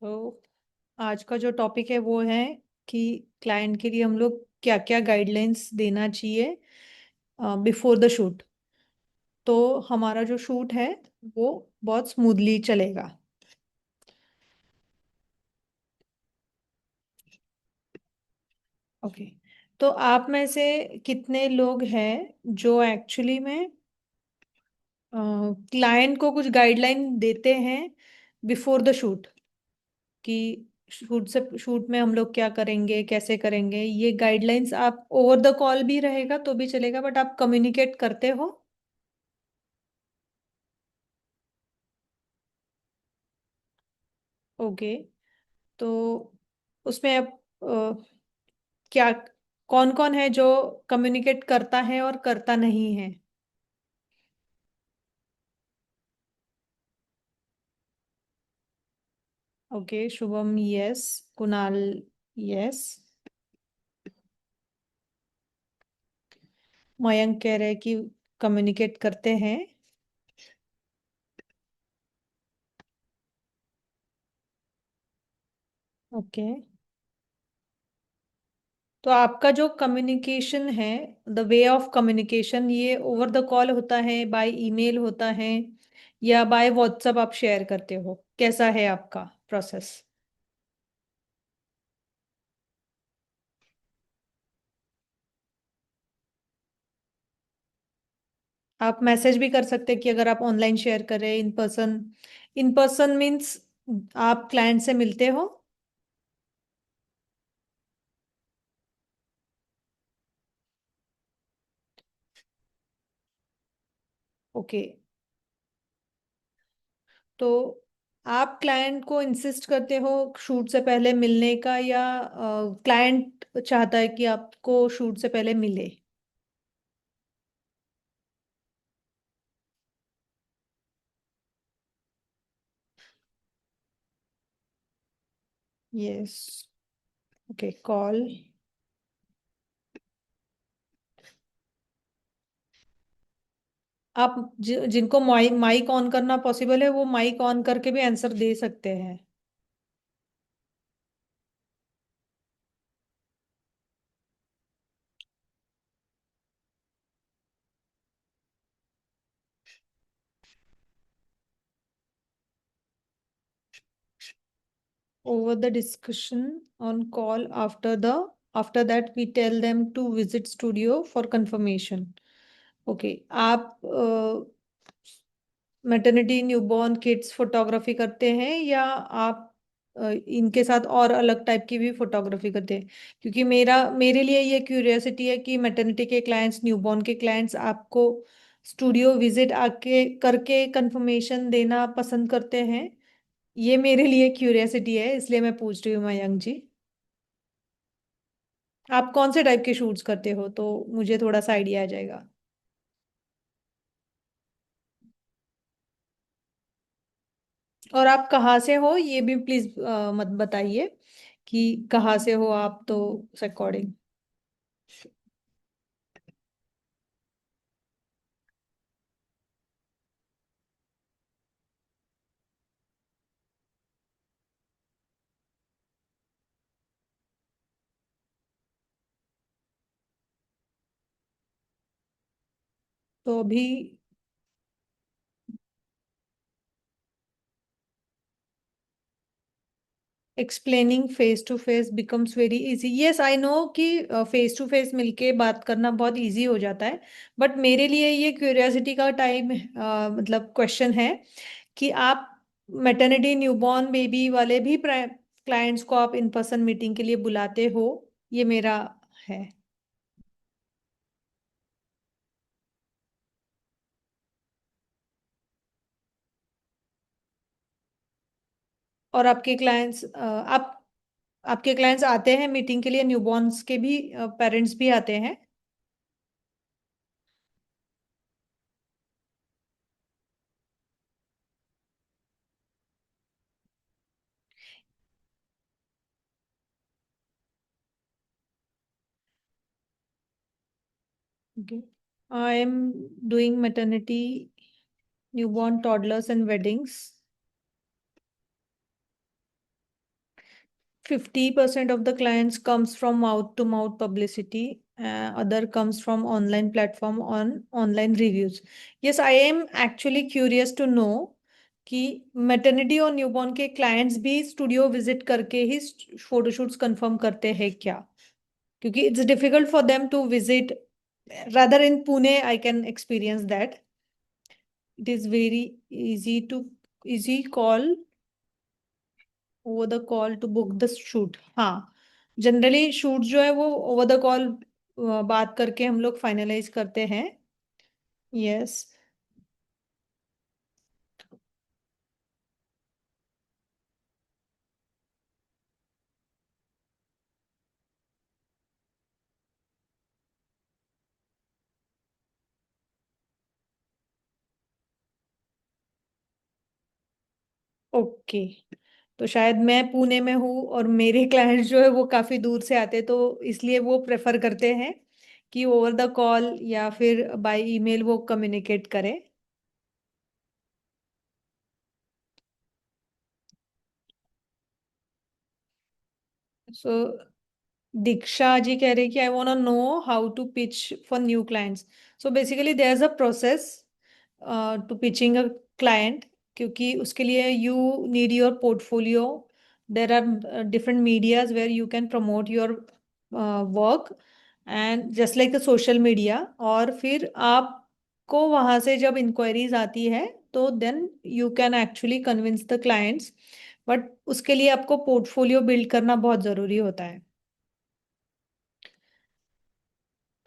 तो आज का जो टॉपिक है वो है कि क्लाइंट के लिए हम लोग क्या क्या गाइडलाइंस देना चाहिए बिफोर द शूट। तो हमारा जो शूट है वो बहुत स्मूथली चलेगा। ओके। तो आप में से कितने लोग हैं जो एक्चुअली में क्लाइंट को कुछ गाइडलाइन देते हैं बिफोर द शूट, कि शूट में हम लोग क्या करेंगे, कैसे करेंगे, ये गाइडलाइंस आप ओवर द कॉल भी रहेगा तो भी चलेगा, बट आप कम्युनिकेट करते हो? ओके। तो उसमें अब क्या, कौन कौन है जो कम्युनिकेट करता है और करता नहीं है? Okay, Shubham yes, Kunal yes, Mayank कह रहे हैं कि कम्युनिकेट करते हैं। ओके। तो आपका जो कम्युनिकेशन है, द वे ऑफ कम्युनिकेशन, ये ओवर द कॉल होता है, बाय ईमेल होता है, या बाय व्हाट्सएप आप शेयर करते हो? कैसा है आपका प्रोसेस? आप मैसेज भी कर सकते हैं कि अगर आप ऑनलाइन शेयर कर रहे हैं, in person. In person means आप क्लाइंट से मिलते हो? ओके। तो आप क्लाइंट को इंसिस्ट करते हो शूट से पहले मिलने का, या क्लाइंट चाहता है कि आपको शूट से पहले मिले? यस। Okay, call. आप जिनको माइक ऑन करना पॉसिबल है वो माइक ऑन करके भी आंसर दे सकते हैं। Over the discussion on call, after that we tell them to visit studio for confirmation. Okay. आप मैटरनिटी न्यूबॉर्न किड्स फोटोग्राफी करते हैं, या आप इनके साथ और अलग टाइप की भी फोटोग्राफी करते हैं? क्योंकि मेरे लिए ये क्यूरियोसिटी है कि मैटरनिटी के क्लाइंट्स, न्यूबॉर्न के क्लाइंट्स आपको स्टूडियो विजिट आके करके कंफर्मेशन देना पसंद करते हैं। ये मेरे लिए क्यूरियोसिटी है, इसलिए मैं पूछ रही हूँ मयंक जी। आप कौन से टाइप के शूट्स करते हो, तो मुझे थोड़ा सा आइडिया आ जाएगा। और आप कहाँ से हो ये भी प्लीज मत बताइए, कि कहाँ से हो आप, तो उस अकॉर्डिंग। तो अभी explaining face to face becomes very easy. Yes, I know कि फेस टू फेस मिलके बात करना बहुत इजी हो जाता है, बट मेरे लिए ये क्यूरियोसिटी का टाइम, मतलब क्वेश्चन है कि आप मैटरनिटी न्यूबॉर्न बेबी वाले भी क्लाइंट्स को आप इन पर्सन मीटिंग के लिए बुलाते हो? ये मेरा है। और आपके क्लाइंट्स, आपके क्लाइंट्स आते हैं मीटिंग के लिए, न्यूबॉर्न्स के भी पेरेंट्स भी आते हैं? Okay. I am doing maternity, newborn, toddlers, and weddings. 50% of the clients comes from mouth to mouth publicity, other comes from online platform on online reviews. Yes, I am actually curious to know कि maternity और newborn के clients भी studio visit करके ही photoshoots confirm करते हैं क्या? क्योंकि it's difficult for them to visit, rather in Pune I can experience that. It is very easy call over the call to book the shoot. हाँ, generally shoot जो है वो ओवर द कॉल बात करके हम लोग फाइनलाइज करते हैं। यस। ओके। तो शायद मैं पुणे में हूँ और मेरे क्लाइंट्स जो है वो काफी दूर से आते हैं, तो इसलिए वो प्रेफर करते हैं कि ओवर द कॉल या फिर बाय ईमेल वो कम्युनिकेट करें। सो दीक्षा जी कह रहे हैं कि I want to know how to pitch for new clients. So basically there is a process to pitching a client, क्योंकि उसके लिए you need your portfolio. There are different medias where you can promote your work and just like the social media. और फिर आपको वहां से जब inquiries आती है तो then you can actually convince the clients, but उसके लिए आपको पोर्टफोलियो बिल्ड करना बहुत जरूरी होता है।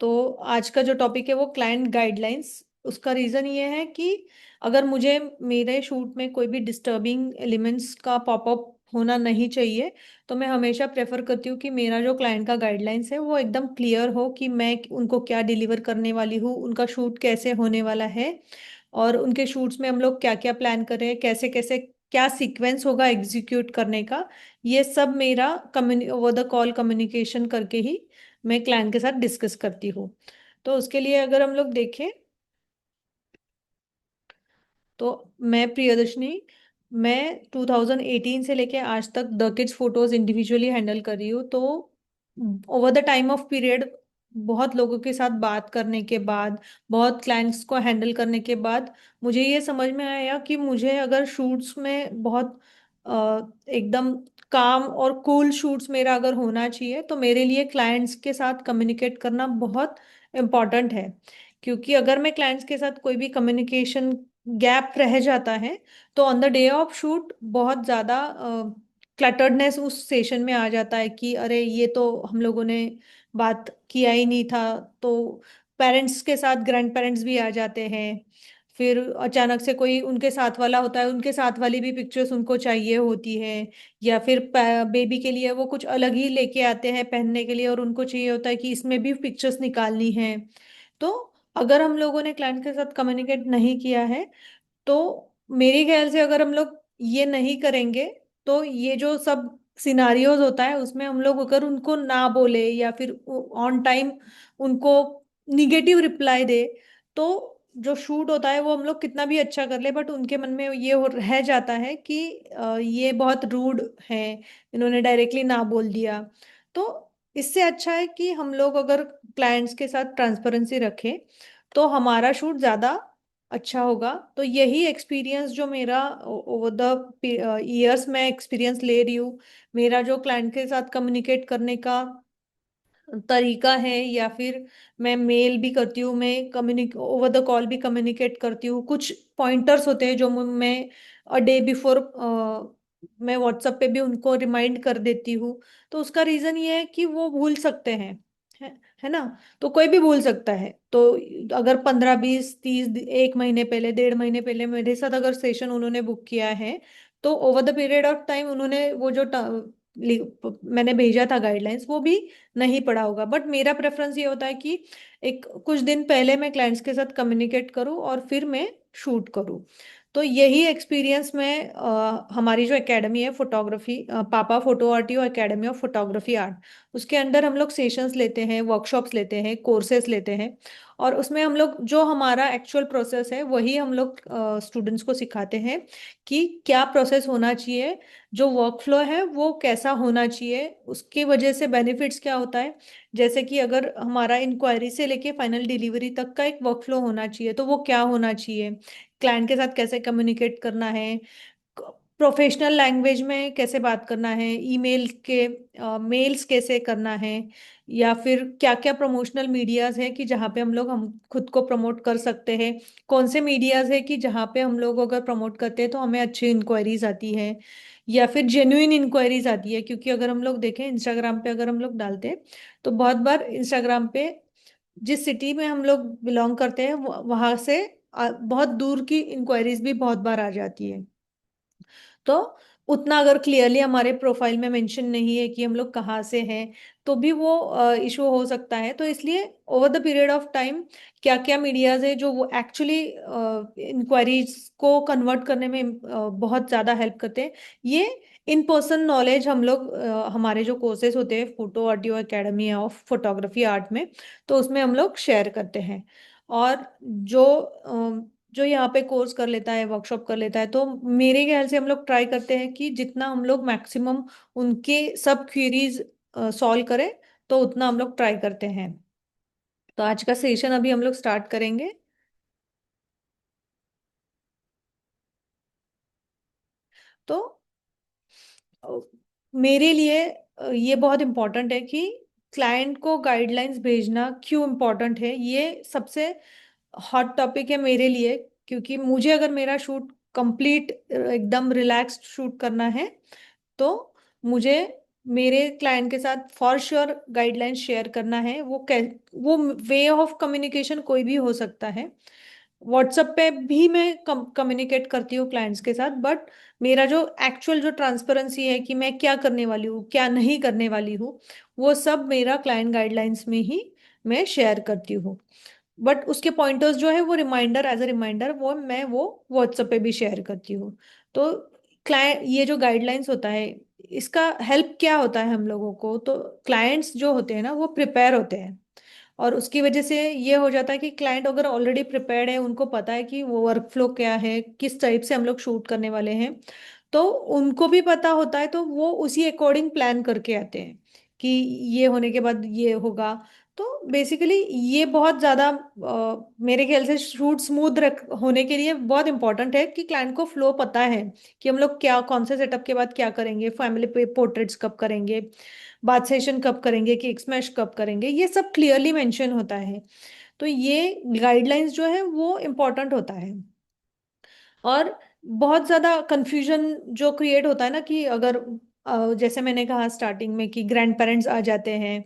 तो आज का जो टॉपिक है वो क्लाइंट गाइडलाइंस। उसका रीजन ये है कि अगर मुझे मेरे शूट में कोई भी डिस्टर्बिंग एलिमेंट्स का पॉपअप होना नहीं चाहिए, तो मैं हमेशा प्रेफर करती हूँ कि मेरा जो क्लाइंट का गाइडलाइंस है वो एकदम क्लियर हो, कि मैं उनको क्या डिलीवर करने वाली हूँ, उनका शूट कैसे होने वाला है, और उनके शूट्स में हम लोग क्या क्या प्लान कर रहे हैं, कैसे कैसे क्या सीक्वेंस होगा एग्जीक्यूट करने का। ये सब मेरा कम्युनि ओवर द कॉल कम्युनिकेशन करके ही मैं क्लाइंट के साथ डिस्कस करती हूँ। तो उसके लिए अगर हम लोग देखें, तो मैं प्रियदर्शनी, मैं 2018 से लेके आज तक the kids photos individually handle कर रही हूँ। तो over the time of period बहुत लोगों के साथ बात करने के बाद, बहुत क्लाइंट्स को हैंडल करने के बाद, मुझे ये समझ में आया कि मुझे अगर शूट्स में बहुत एकदम काम और कूल शूट्स मेरा अगर होना चाहिए, तो मेरे लिए क्लाइंट्स के साथ कम्युनिकेट करना बहुत इम्पॉर्टेंट है। क्योंकि अगर मैं क्लाइंट्स के साथ कोई भी कम्युनिकेशन गैप रह जाता है, तो on the day of shoot बहुत ज़्यादा क्लटर्डनेस उस सेशन में आ जाता है कि अरे ये तो हम लोगों ने बात किया ही नहीं था। तो पेरेंट्स के साथ ग्रैंड पेरेंट्स भी आ जाते हैं, फिर अचानक से कोई उनके साथ वाला होता है, उनके साथ वाली भी पिक्चर्स उनको चाहिए होती है, या फिर बेबी के लिए वो कुछ अलग ही लेके आते हैं पहनने के लिए और उनको चाहिए होता है कि इसमें भी पिक्चर्स निकालनी है। तो अगर हम लोगों ने क्लाइंट के साथ कम्युनिकेट नहीं किया है, तो मेरे ख्याल से अगर हम लोग ये नहीं करेंगे, तो ये जो सब सिनारियोज होता है उसमें हम लोग अगर उनको ना बोले या फिर ऑन टाइम उनको निगेटिव रिप्लाई दे, तो जो शूट होता है वो हम लोग कितना भी अच्छा कर ले, बट उनके मन में ये रह जाता है कि ये बहुत रूड है, इन्होंने डायरेक्टली ना बोल दिया। तो इससे अच्छा है कि हम लोग अगर क्लाइंट्स के साथ ट्रांसपेरेंसी रखें, तो हमारा शूट ज़्यादा अच्छा होगा। तो यही एक्सपीरियंस जो मेरा ओवर द ईयर्स में एक्सपीरियंस ले रही हूँ, मेरा जो क्लाइंट के साथ कम्युनिकेट करने का तरीका है, या फिर मैं मेल भी करती हूँ, मैं कम्युनिक ओवर द कॉल भी कम्युनिकेट करती हूँ। कुछ पॉइंटर्स होते हैं जो मैं अ डे बिफोर मैं व्हाट्सएप पे भी उनको रिमाइंड कर देती हूँ। तो उसका रीजन ये है कि वो भूल सकते हैं, है ना? तो कोई भी भूल सकता है। तो अगर 15 20 30 एक महीने पहले, 1.5 महीने पहले मेरे साथ अगर सेशन उन्होंने बुक किया है, तो over the period of time उन्होंने वो जो मैंने भेजा था गाइडलाइंस वो भी नहीं पड़ा होगा। बट मेरा प्रेफरेंस ये होता है कि एक कुछ दिन पहले मैं क्लाइंट्स के साथ कम्युनिकेट करूं और फिर मैं शूट करूं। तो यही एक्सपीरियंस में हमारी जो एकेडमी है फोटोग्राफी, पापा photo RTO academy of photography art, उसके अंडर हम लोग सेशंस लेते हैं, वर्कशॉप्स लेते हैं, कोर्सेज लेते हैं। और उसमें हम लोग जो हमारा एक्चुअल प्रोसेस है वही हम लोग स्टूडेंट्स को सिखाते हैं कि क्या प्रोसेस होना चाहिए, जो वर्कफ्लो है वो कैसा होना चाहिए, उसकी वजह से बेनिफिट्स क्या होता है। जैसे कि अगर हमारा इंक्वायरी से लेके फाइनल डिलीवरी तक का एक वर्कफ्लो होना चाहिए तो वो क्या होना चाहिए, क्लाइंट के साथ कैसे कम्युनिकेट करना है, प्रोफेशनल लैंग्वेज में कैसे बात करना है, ईमेल के मेल्स कैसे करना है, या फिर क्या क्या प्रमोशनल मीडियाज है कि जहाँ पे हम खुद को प्रमोट कर सकते हैं, कौन से मीडियाज है कि जहाँ पे हम लोग अगर प्रमोट करते हैं तो हमें अच्छी इंक्वायरीज आती है या फिर जेन्युइन इंक्वायरीज आती है। क्योंकि अगर हम लोग देखें इंस्टाग्राम पे अगर हम लोग डालते हैं तो बहुत बार इंस्टाग्राम पे जिस सिटी में हम लोग बिलोंग करते हैं वहां से बहुत दूर की इंक्वायरीज भी बहुत बार आ जाती है। तो उतना अगर क्लियरली हमारे प्रोफाइल में मेंशन नहीं है कि हम लोग कहाँ से हैं तो भी वो इशू हो सकता है। तो इसलिए over the period of time क्या क्या मीडियाज है जो वो एक्चुअली इंक्वायरीज को कन्वर्ट करने में बहुत ज़्यादा हेल्प करते हैं, ये इन पर्सन नॉलेज हम लोग हमारे जो कोर्सेज होते हैं photo audio academy of photography art में, तो उसमें हम लोग शेयर करते हैं। और जो यहाँ पे कोर्स कर लेता है, वर्कशॉप कर लेता है, तो मेरे ख्याल से हम लोग ट्राई करते हैं कि जितना हम लोग मैक्सिमम उनके सब क्वेरीज सॉल्व करें, तो उतना हम लोग ट्राई करते हैं। तो आज का सेशन अभी हम लोग स्टार्ट करेंगे। तो अ, मेरे लिए ये बहुत इम्पोर्टेंट है कि क्लाइंट को गाइडलाइंस भेजना क्यों इम्पोर्टेंट है, ये सबसे हॉट टॉपिक है मेरे लिए। क्योंकि मुझे अगर मेरा शूट कंप्लीट एकदम रिलैक्स्ड शूट करना है तो मुझे मेरे क्लाइंट के साथ फॉर श्योर गाइडलाइंस शेयर करना है। वो वे ऑफ कम्युनिकेशन कोई भी हो सकता है। व्हाट्सएप पे भी मैं कम्युनिकेट करती हूँ क्लाइंट्स के साथ, बट मेरा जो एक्चुअल जो ट्रांसपेरेंसी है कि मैं क्या करने वाली हूँ क्या नहीं करने वाली हूँ, वो सब मेरा क्लाइंट गाइडलाइंस में ही मैं शेयर करती हूँ। बट उसके पॉइंटर्स जो है वो रिमाइंडर एज अ रिमाइंडर वो व्हाट्सएप पे भी शेयर करती हूँ। तो क्लाइंट ये जो गाइडलाइंस होता है इसका हेल्प क्या होता है हम लोगों को, तो क्लाइंट्स जो होते हैं ना वो प्रिपेयर होते हैं। और उसकी वजह से ये हो जाता है कि क्लाइंट अगर ऑलरेडी प्रिपेयर्ड है, उनको पता है कि वो वर्क फ्लो क्या है, किस टाइप से हम लोग शूट करने वाले हैं, तो उनको भी पता होता है तो वो उसी अकॉर्डिंग प्लान करके आते हैं कि ये होने के बाद ये होगा। तो बेसिकली ये बहुत ज़्यादा मेरे ख्याल से शूट स्मूथ रख होने के लिए बहुत इंपॉर्टेंट है कि क्लाइंट को फ्लो पता है कि हम लोग क्या कौन से सेटअप के बाद क्या करेंगे, फैमिली पे पोर्ट्रेट्स कब करेंगे, बात सेशन कब करेंगे, कि स्मैश कब करेंगे, ये सब क्लियरली मेंशन होता है। तो ये गाइडलाइंस जो है वो इम्पोर्टेंट होता है। और बहुत ज्यादा कंफ्यूजन जो क्रिएट होता है ना कि अगर जैसे मैंने कहा स्टार्टिंग में कि ग्रैंड पेरेंट्स आ जाते हैं,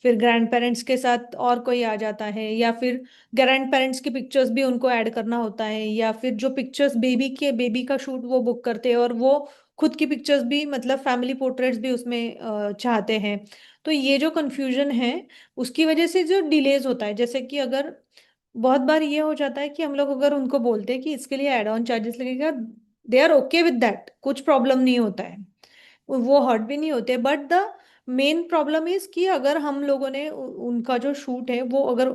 फिर ग्रैंड पेरेंट्स के साथ और कोई आ जाता है, या फिर ग्रैंड पेरेंट्स की पिक्चर्स भी उनको ऐड करना होता है, या फिर जो पिक्चर्स बेबी का शूट वो बुक करते हैं और वो खुद की पिक्चर्स भी मतलब फैमिली पोर्ट्रेट्स भी उसमें चाहते हैं। तो ये जो कंफ्यूजन है उसकी वजह से जो डिलेज होता है, जैसे कि अगर बहुत बार ये हो जाता है कि हम लोग अगर उनको बोलते हैं कि इसके लिए एड ऑन चार्जेस लगेगा, they are okay with that, कुछ प्रॉब्लम नहीं होता है, वो हर्ट भी नहीं होते। But the main problem is कि अगर हम लोगों ने उनका जो शूट है वो अगर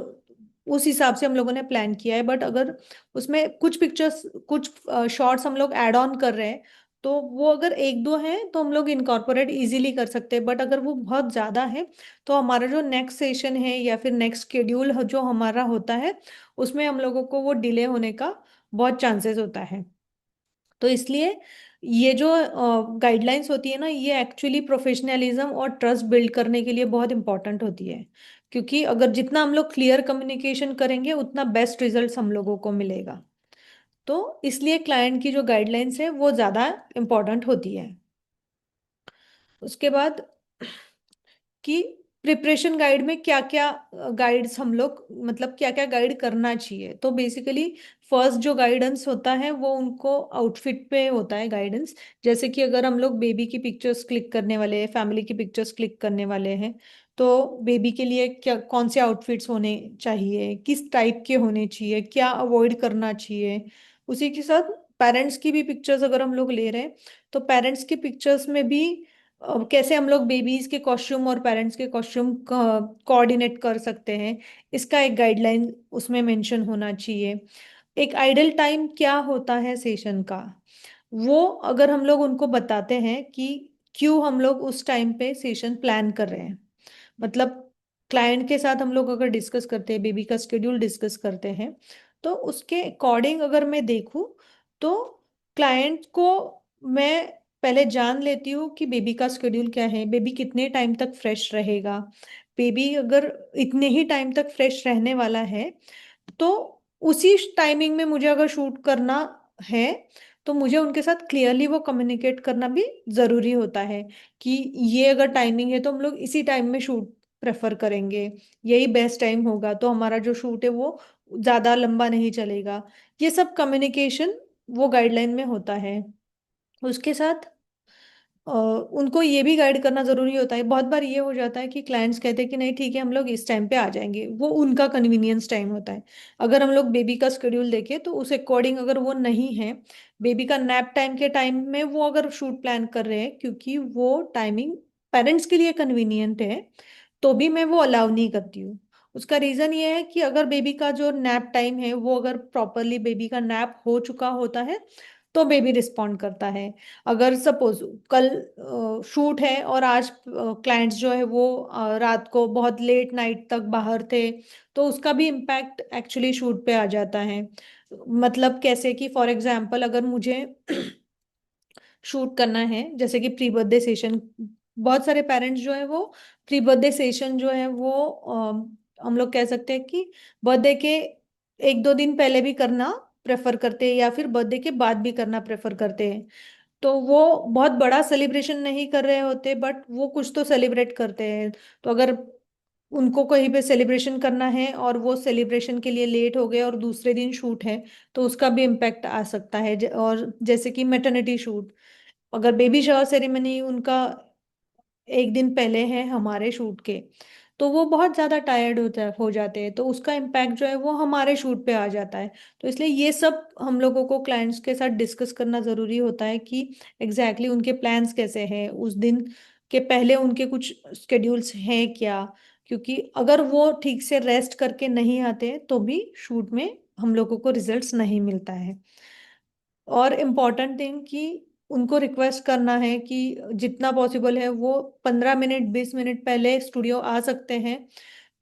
उस हिसाब से हम लोगों ने प्लान किया है, बट अगर उसमें कुछ पिक्चर्स कुछ शॉट्स हम लोग ऐड ऑन कर रहे हैं, तो वो अगर एक दो हैं तो हम लोग इनकॉर्पोरेट इजीली कर सकते हैं। बट अगर वो बहुत ज़्यादा है तो हमारा जो नेक्स्ट सेशन है या फिर नेक्स्ट शेड्यूल जो हमारा होता है उसमें हम लोगों को वो डिले होने का बहुत चांसेस होता है। तो इसलिए ये जो गाइडलाइंस होती है ना, ये एक्चुअली प्रोफेशनलिज्म और ट्रस्ट बिल्ड करने के लिए बहुत इंपॉर्टेंट होती है। क्योंकि अगर जितना हम लोग क्लियर कम्युनिकेशन करेंगे उतना बेस्ट रिजल्ट्स हम लोगों को मिलेगा। तो इसलिए क्लाइंट की जो गाइडलाइंस है वो ज़्यादा इंपॉर्टेंट होती है। उसके बाद कि प्रिपरेशन गाइड में क्या क्या गाइड्स हम लोग मतलब क्या क्या गाइड करना चाहिए, तो बेसिकली फर्स्ट जो गाइडेंस होता है वो उनको आउटफिट पे होता है गाइडेंस। जैसे कि अगर हम लोग बेबी की पिक्चर्स क्लिक करने वाले हैं, फैमिली की पिक्चर्स क्लिक करने वाले हैं, तो बेबी के लिए क्या कौन से आउटफिट्स होने चाहिए, किस टाइप के होने चाहिए, क्या अवॉइड करना चाहिए। उसी के साथ पेरेंट्स की भी पिक्चर्स अगर हम लोग ले रहे हैं, तो पेरेंट्स की पिक्चर्स में भी कैसे हम लोग बेबीज के कॉस्ट्यूम और पेरेंट्स के कॉस्ट्यूम कोऑर्डिनेट कर सकते हैं, इसका एक गाइडलाइन उसमें मेंशन होना चाहिए। एक आइडल टाइम क्या होता है सेशन का, वो अगर हम लोग उनको बताते हैं कि क्यों हम लोग उस टाइम पे सेशन प्लान कर रहे हैं, मतलब क्लाइंट के साथ हम लोग अगर डिस्कस करते हैं, बेबी का शेड्यूल डिस्कस करते हैं, तो उसके अकॉर्डिंग अगर मैं देखूं, तो क्लाइंट को मैं पहले जान लेती हूँ कि बेबी का शेड्यूल क्या है, बेबी कितने टाइम तक फ्रेश रहेगा। बेबी अगर इतने ही टाइम तक फ्रेश रहने वाला है, तो उसी टाइमिंग में मुझे अगर शूट करना है, तो मुझे उनके साथ क्लियरली वो कम्युनिकेट करना भी जरूरी होता है कि ये अगर टाइमिंग है तो हम लोग इसी टाइम में शूट प्रेफर करेंगे, यही बेस्ट टाइम होगा, तो हमारा जो शूट है वो ज्यादा लंबा नहीं चलेगा। ये सब कम्युनिकेशन वो गाइडलाइन में होता है। उसके साथ उनको ये भी गाइड करना जरूरी होता है। बहुत बार ये हो जाता है कि क्लाइंट्स कहते हैं कि नहीं ठीक है हम लोग इस टाइम पे आ जाएंगे, वो उनका कन्वीनियंस टाइम होता है। अगर हम लोग बेबी का शेड्यूल देखें तो उस अकॉर्डिंग अगर वो नहीं है, बेबी का नैप टाइम के टाइम में वो अगर शूट प्लान कर रहे हैं क्योंकि वो टाइमिंग पेरेंट्स के लिए कन्वीनियंट है, तो भी मैं वो अलाउ नहीं करती हूँ। उसका रीजन ये है कि अगर बेबी का जो नैप टाइम है वो अगर प्रॉपरली बेबी का नैप हो चुका होता है, तो बेबी रिस्पॉन्ड करता है। अगर सपोज कल शूट है और आज क्लाइंट्स जो है वो रात को बहुत लेट नाइट तक बाहर थे, तो उसका भी इम्पैक्ट एक्चुअली शूट पे आ जाता है। मतलब कैसे कि फॉर एग्जांपल अगर मुझे शूट करना है जैसे कि प्री बर्थडे सेशन, बहुत सारे पेरेंट्स जो है वो प्री बर्थडे सेशन जो है वो हम लोग कह सकते हैं कि बर्थडे के एक दो दिन पहले भी करना प्रेफर करते हैं या फिर बर्थडे के बाद भी करना प्रेफर करते हैं। तो वो बहुत बड़ा सेलिब्रेशन नहीं कर रहे होते बट वो कुछ तो सेलिब्रेट करते हैं। तो अगर उनको कहीं पे सेलिब्रेशन करना है और वो सेलिब्रेशन के लिए लेट हो गए और दूसरे दिन शूट है, तो उसका भी इम्पैक्ट आ सकता है। और जैसे कि मैटरनिटी शूट, अगर बेबी शावर सेरेमनी उनका एक दिन पहले है हमारे शूट के, तो वो बहुत ज्यादा टायर्ड हो जाते हैं, तो उसका इम्पैक्ट जो है वो हमारे शूट पे आ जाता है। तो इसलिए ये सब हम लोगों को क्लाइंट्स के साथ डिस्कस करना जरूरी होता है कि एग्जैक्टली उनके प्लान्स कैसे हैं, उस दिन के पहले उनके कुछ स्केड्यूल्स हैं क्या, क्योंकि अगर वो ठीक से रेस्ट करके नहीं आते तो भी शूट में हम लोगों को रिजल्ट्स नहीं मिलता है। और इम्पॉर्टेंट थिंग कि उनको रिक्वेस्ट करना है कि जितना पॉसिबल है वो 15 मिनट 20 मिनट पहले स्टूडियो आ सकते हैं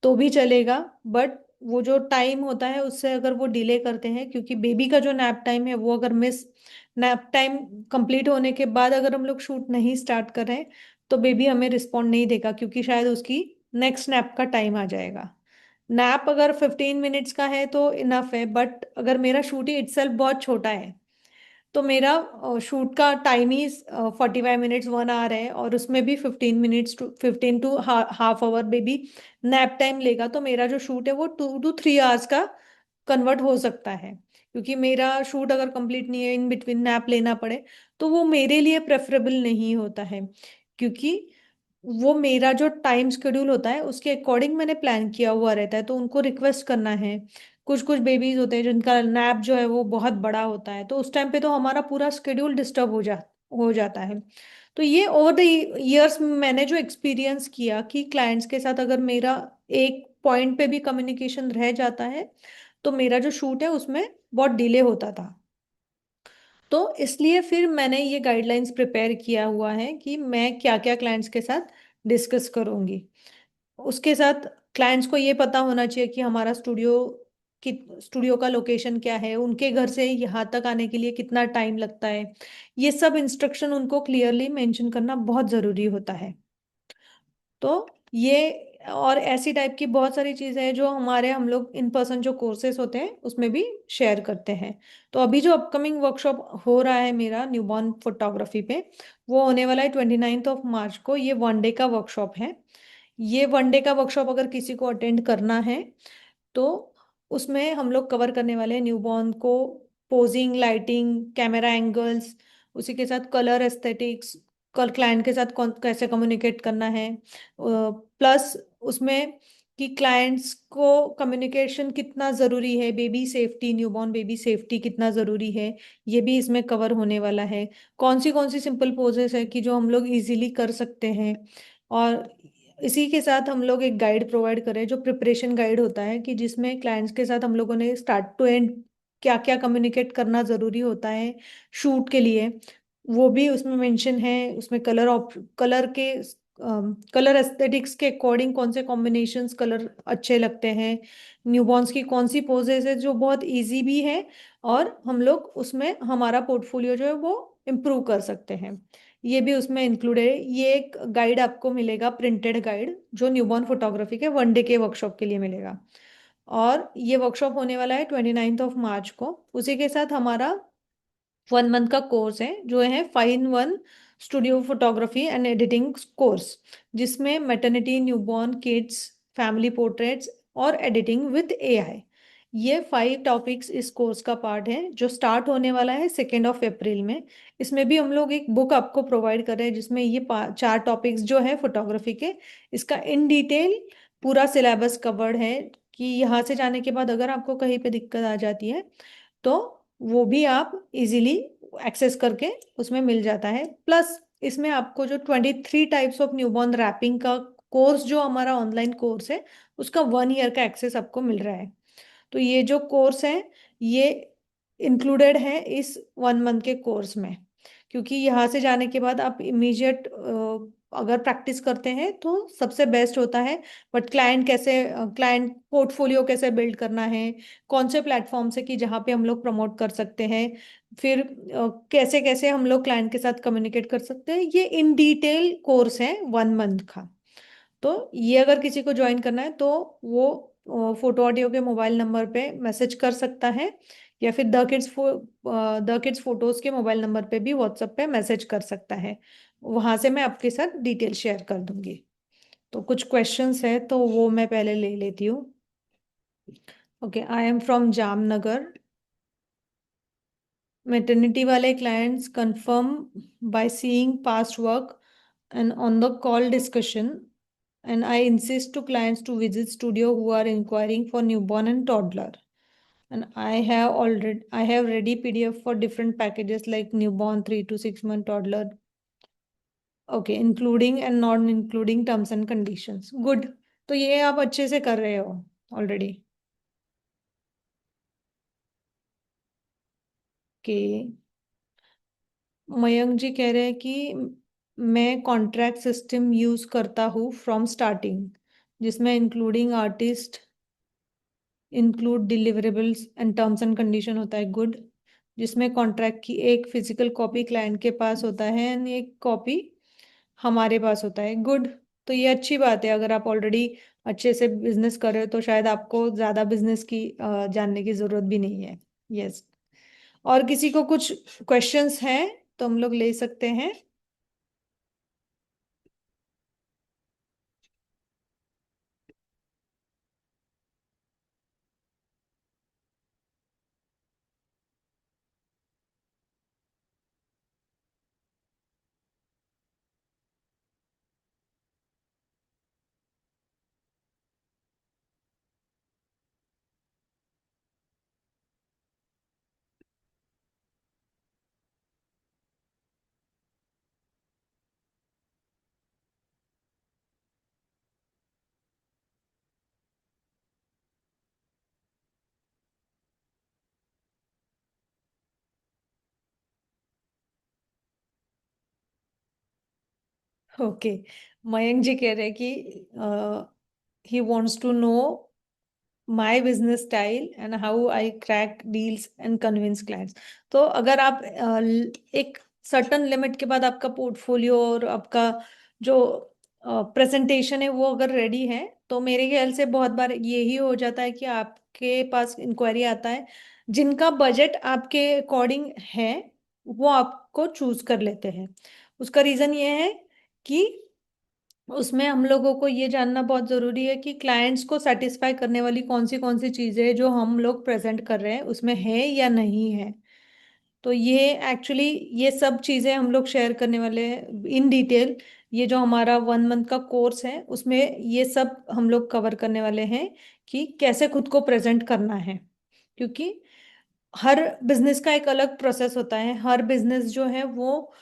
तो भी चलेगा, बट वो जो टाइम होता है उससे अगर वो डिले करते हैं, क्योंकि बेबी का जो नैप टाइम है वो अगर मिस नैप टाइम कंप्लीट होने के बाद अगर हम लोग शूट नहीं स्टार्ट करें, तो बेबी हमें रिस्पॉन्ड नहीं देगा क्योंकि शायद उसकी नेक्स्ट नैप का टाइम आ जाएगा। नैप अगर 15 मिनट्स का है तो इनफ है, बट अगर मेरा शूट ही इटसेल्फ बहुत छोटा है, तो मेरा शूट का टाइम ही 45 मिनट्स 1 आवर है और उसमें भी 15 minutes to 15 to half hour baby nap time लेगा, तो मेरा जो शूट है वो 2 to 3 आवर्स का कन्वर्ट हो सकता है। क्योंकि मेरा शूट अगर कंप्लीट नहीं है, इन बिटवीन नैप लेना पड़े, तो वो मेरे लिए प्रेफरेबल नहीं होता है। क्योंकि वो मेरा जो टाइम शेड्यूल होता है उसके अकॉर्डिंग मैंने प्लान किया हुआ रहता है, तो उनको रिक्वेस्ट करना है। कुछ कुछ बेबीज होते हैं जिनका नैप जो है वो बहुत बड़ा होता है, तो उस टाइम पे तो हमारा पूरा शेड्यूल डिस्टर्ब हो जाता है। तो ये ओवर द ईयर्स मैंने जो एक्सपीरियंस किया कि क्लाइंट्स के साथ अगर मेरा एक पॉइंट पे भी कम्युनिकेशन रह जाता है, तो मेरा जो शूट है उसमें बहुत डिले होता था। तो इसलिए फिर मैंने ये गाइडलाइंस प्रिपेयर किया हुआ है कि मैं क्या क्या क्लाइंट्स के साथ डिस्कस करूंगी। उसके साथ क्लाइंट्स को ये पता होना चाहिए कि हमारा कि स्टूडियो का लोकेशन क्या है, उनके घर से यहाँ तक आने के लिए कितना टाइम लगता है। ये सब इंस्ट्रक्शन उनको क्लियरली मेंशन करना बहुत ज़रूरी होता है। तो ये और ऐसी टाइप की बहुत सारी चीज़ें हैं जो हमारे हम लोग इन पर्सन जो कोर्सेज होते हैं उसमें भी शेयर करते हैं। तो अभी जो अपकमिंग वर्कशॉप हो रहा है मेरा न्यूबॉर्न फोटोग्राफी पे, वो होने वाला है 29 मार्च को। ये 1 डे का वर्कशॉप है। ये 1 डे का वर्कशॉप अगर किसी को अटेंड करना है, तो उसमें हम लोग कवर करने वाले हैं न्यूबॉर्न को, पोजिंग, लाइटिंग, कैमरा एंगल्स, उसी के साथ कलर एस्थेटिक्स, कल क्लाइंट के साथ कैसे कम्युनिकेट करना है, प्लस उसमें कि क्लाइंट्स को कम्युनिकेशन कितना ज़रूरी है, baby safety, newborn baby safety कितना ज़रूरी है, ये भी इसमें कवर होने वाला है। कौन सी सिंपल पोजेस है कि जो हम लोग इजीली कर सकते हैं। और इसी के साथ हम लोग एक गाइड प्रोवाइड करें जो प्रिपरेशन गाइड होता है, कि जिसमें क्लाइंट्स के साथ हम लोगों ने स्टार्ट टू एंड क्या क्या कम्युनिकेट करना ज़रूरी होता है शूट के लिए, वो भी उसमें मेंशन है। उसमें कलर के कलर एस्थेटिक्स के अकॉर्डिंग कौन से कॉम्बिनेशंस कलर अच्छे लगते हैं, न्यूबॉर्न्स की कौन सी पोजेस है जो बहुत इजी भी है, और हम लोग उसमें हमारा पोर्टफोलियो जो है वो इम्प्रूव कर सकते हैं। ये भी उसमें इंक्लूड है। ये एक गाइड आपको मिलेगा, प्रिंटेड गाइड, जो न्यूबॉर्न फोटोग्राफी के 1 डे के वर्कशॉप के लिए मिलेगा। और ये वर्कशॉप होने वाला है 29 मार्च को। उसी के साथ हमारा 1 मंथ का कोर्स है जो है 5 in 1 studio photography and editing course, जिसमें maternity, newborn, kids, family portraits और एडिटिंग विद एआई, ये 5 टॉपिक्स इस कोर्स का पार्ट है, जो स्टार्ट होने वाला है 2 अप्रैल में। इसमें भी हम लोग एक बुक आपको प्रोवाइड कर रहे हैं जिसमें ये 4 टॉपिक्स जो है फोटोग्राफी के, इसका इन डिटेल पूरा सिलेबस कवर्ड है, कि यहाँ से जाने के बाद अगर आपको कहीं पे दिक्कत आ जाती है तो वो भी आप इजीली एक्सेस करके उसमें मिल जाता है। प्लस इसमें आपको जो 23 टाइप्स ऑफ न्यूबॉर्न रैपिंग का कोर्स जो हमारा ऑनलाइन कोर्स है, उसका 1 ईयर का एक्सेस आपको मिल रहा है। तो ये जो कोर्स है ये इंक्लूडेड है इस 1 मंथ के कोर्स में, क्योंकि यहाँ से जाने के बाद आप इमीडिएट अगर प्रैक्टिस करते हैं तो सबसे बेस्ट होता है। बट क्लाइंट पोर्टफोलियो कैसे बिल्ड करना है, कौन से प्लेटफॉर्म से कि जहाँ पे हम लोग प्रमोट कर सकते हैं, फिर कैसे कैसे हम लोग क्लाइंट के साथ कम्युनिकेट कर सकते हैं, ये इन डिटेल कोर्स है 1 मंथ का। तो ये अगर किसी को ज्वाइन करना है तो वो फोटो ऑडियो के मोबाइल नंबर पे मैसेज कर सकता है, या फिर द किड्स फोटोज के मोबाइल नंबर पे भी व्हाट्सएप पे मैसेज कर सकता है। वहां से मैं आपके साथ डिटेल शेयर कर दूंगी। तो कुछ क्वेश्चंस है तो वो मैं पहले ले लेती हूँ। Okay, I am from Jamnagar. Maternity वाले clients confirm by seeing past work and on the call discussion, and I insist to clients to visit studio who are inquiring for newborn and toddler, and I have ready PDF for different packages like newborn, 3 to 6 month, toddler. Okay, including and non including terms and conditions. Good. तो ये आप अच्छे से कर रहे हो already. कि मयंक जी कह रहे हैं कि मैं कॉन्ट्रैक्ट सिस्टम यूज करता हूँ फ्रॉम स्टार्टिंग, जिसमें including artist, include deliverables and terms and condition होता है। गुड। जिसमें कॉन्ट्रैक्ट की एक फिजिकल कॉपी क्लाइंट के पास होता है एंड एक कॉपी हमारे पास होता है। गुड। तो ये अच्छी बात है, अगर आप ऑलरेडी अच्छे से बिजनेस कर रहे हो तो शायद आपको ज़्यादा बिजनेस की जानने की ज़रूरत भी नहीं है। यस। और किसी को कुछ क्वेश्चंस हैं तो हम लोग ले सकते हैं। ओके, मयंक जी कह रहे हैं कि he wants to know my business style and how I crack deals and convince clients. तो अगर आप एक सर्टन लिमिट के बाद आपका पोर्टफोलियो और आपका जो प्रेजेंटेशन है वो अगर रेडी है, तो मेरे ख्याल से बहुत बार यही हो जाता है कि आपके पास इंक्वायरी आता है जिनका बजट आपके अकॉर्डिंग है, वो आपको चूज कर लेते हैं। उसका रीजन ये है कि उसमें हम लोगों को ये जानना बहुत जरूरी है कि क्लाइंट्स को सेटिस्फाई करने वाली कौन सी चीजें जो हम लोग प्रेजेंट कर रहे हैं उसमें है या नहीं है। तो ये एक्चुअली ये सब चीज़ें हम लोग शेयर करने वाले हैं इन डिटेल। ये जो हमारा 1 मंथ का कोर्स है उसमें ये सब हम लोग कवर करने वाले हैं कि कैसे खुद को प्रेजेंट करना है। क्योंकि हर बिजनेस का एक अलग प्रोसेस होता है। हर बिजनेस जो है वो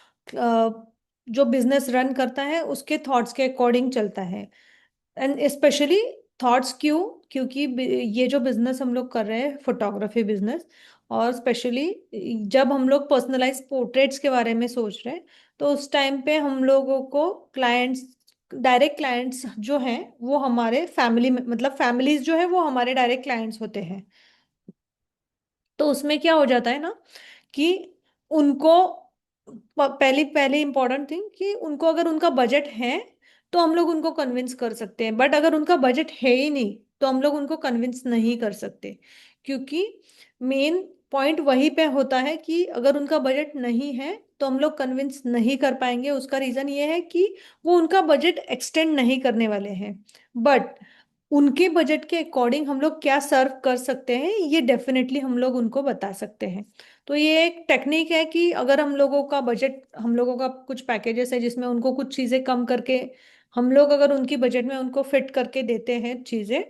जो बिजनेस रन करता है उसके थॉट्स के अकॉर्डिंग चलता है। एंड स्पेशली थॉट्स क्यों? क्योंकि ये जो बिजनेस हम लोग कर रहे हैं फोटोग्राफी बिजनेस, और स्पेशली जब हम लोग पर्सनलाइज पोर्ट्रेट्स के बारे में सोच रहे हैं, तो उस टाइम पे हम लोगों को क्लाइंट्स, डायरेक्ट क्लाइंट्स जो हैं वो हमारे फैमिली में, मतलब फैमिलीज जो है वो हमारे डायरेक्ट क्लाइंट्स होते हैं। तो उसमें क्या हो जाता है ना कि उनको पहली पहली इंपॉर्टेंट थिंग कि उनको अगर उनका बजट है तो हम लोग उनको कन्विंस कर सकते हैं, बट अगर उनका बजट है ही नहीं तो हम लोग उनको कन्विंस नहीं कर सकते। क्योंकि मेन पॉइंट वहीं पे होता है कि अगर उनका बजट नहीं है तो हम लोग कन्विंस नहीं कर पाएंगे। उसका रीजन ये है कि वो उनका बजट एक्सटेंड नहीं करने वाले हैं। बट उनके बजट के अकॉर्डिंग हम लोग क्या सर्व कर सकते हैं ये डेफिनेटली हम लोग उनको बता सकते हैं। तो ये एक टेक्निक है कि अगर हम लोगों का बजट, हम लोगों का कुछ पैकेजेस है जिसमें उनको कुछ चीज़ें कम करके हम लोग अगर उनकी बजट में उनको फिट करके देते हैं चीज़ें,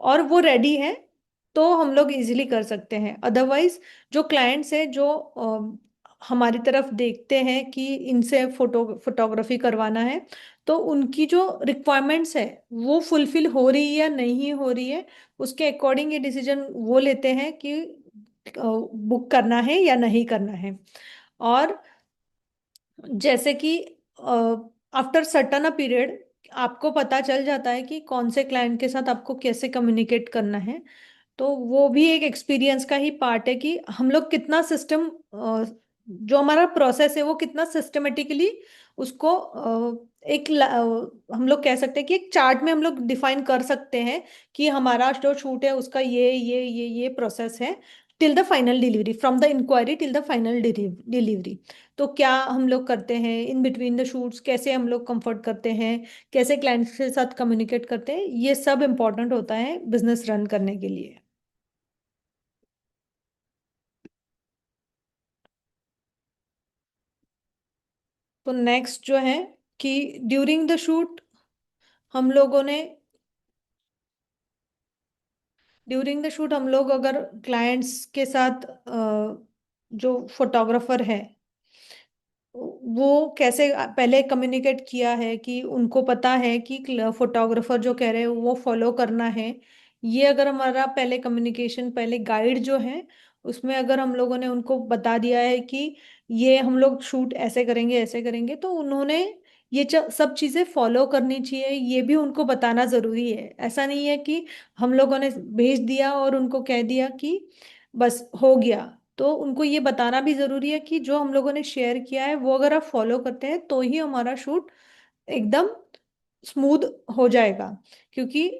और वो रेडी है, तो हम लोग इजीली कर सकते हैं। अदरवाइज जो क्लाइंट्स है जो हमारी तरफ देखते हैं कि इनसे फोटोग्राफी करवाना है, तो उनकी जो रिक्वायरमेंट्स है वो फुलफिल हो रही है या नहीं हो रही है, उसके अकॉर्डिंग ये डिसीजन वो लेते हैं कि बुक करना है या नहीं करना है। और जैसे कि आफ्टर सर्टन अ पीरियड आपको पता चल जाता है कि कौन से क्लाइंट के साथ आपको कैसे कम्युनिकेट करना है। तो वो भी एक एक्सपीरियंस का ही पार्ट है कि हम लोग कितना सिस्टम, जो हमारा प्रोसेस है वो कितना सिस्टमेटिकली उसको हम लोग कह सकते हैं कि एक चार्ट में हम लोग डिफाइन कर सकते हैं कि हमारा जो शूट है उसका ये प्रोसेस है till the final delivery, from the inquiry till the final delivery. तो क्या हम लोग करते हैं इन बिटवीन द शूट्स, कैसे हम लोग कंफर्ट करते हैं, कैसे क्लाइंट्स के साथ कम्युनिकेट करते हैं, ये सब इम्पोर्टेंट होता है बिजनेस रन करने के लिए। तो नेक्स्ट जो है कि ड्यूरिंग द शूट हम लोगों ने ड्यूरिंग द शूट हम लोग अगर क्लाइंट्स के साथ जो फोटोग्राफर है वो कैसे पहले कम्युनिकेट किया है कि उनको पता है कि फोटोग्राफर जो कह रहे हैं वो फॉलो करना है। ये अगर हमारा पहले कम्युनिकेशन, पहले गाइड जो है उसमें अगर हम लोगों ने उनको बता दिया है कि ये हम लोग शूट ऐसे करेंगे, तो उन्होंने ये सब चीज़ें फॉलो करनी चाहिए, ये भी उनको बताना ज़रूरी है। ऐसा नहीं है कि हम लोगों ने भेज दिया और उनको कह दिया कि बस हो गया। तो उनको ये बताना भी जरूरी है कि जो हम लोगों ने शेयर किया है वो अगर आप फॉलो करते हैं तो ही हमारा शूट एकदम स्मूथ हो जाएगा। क्योंकि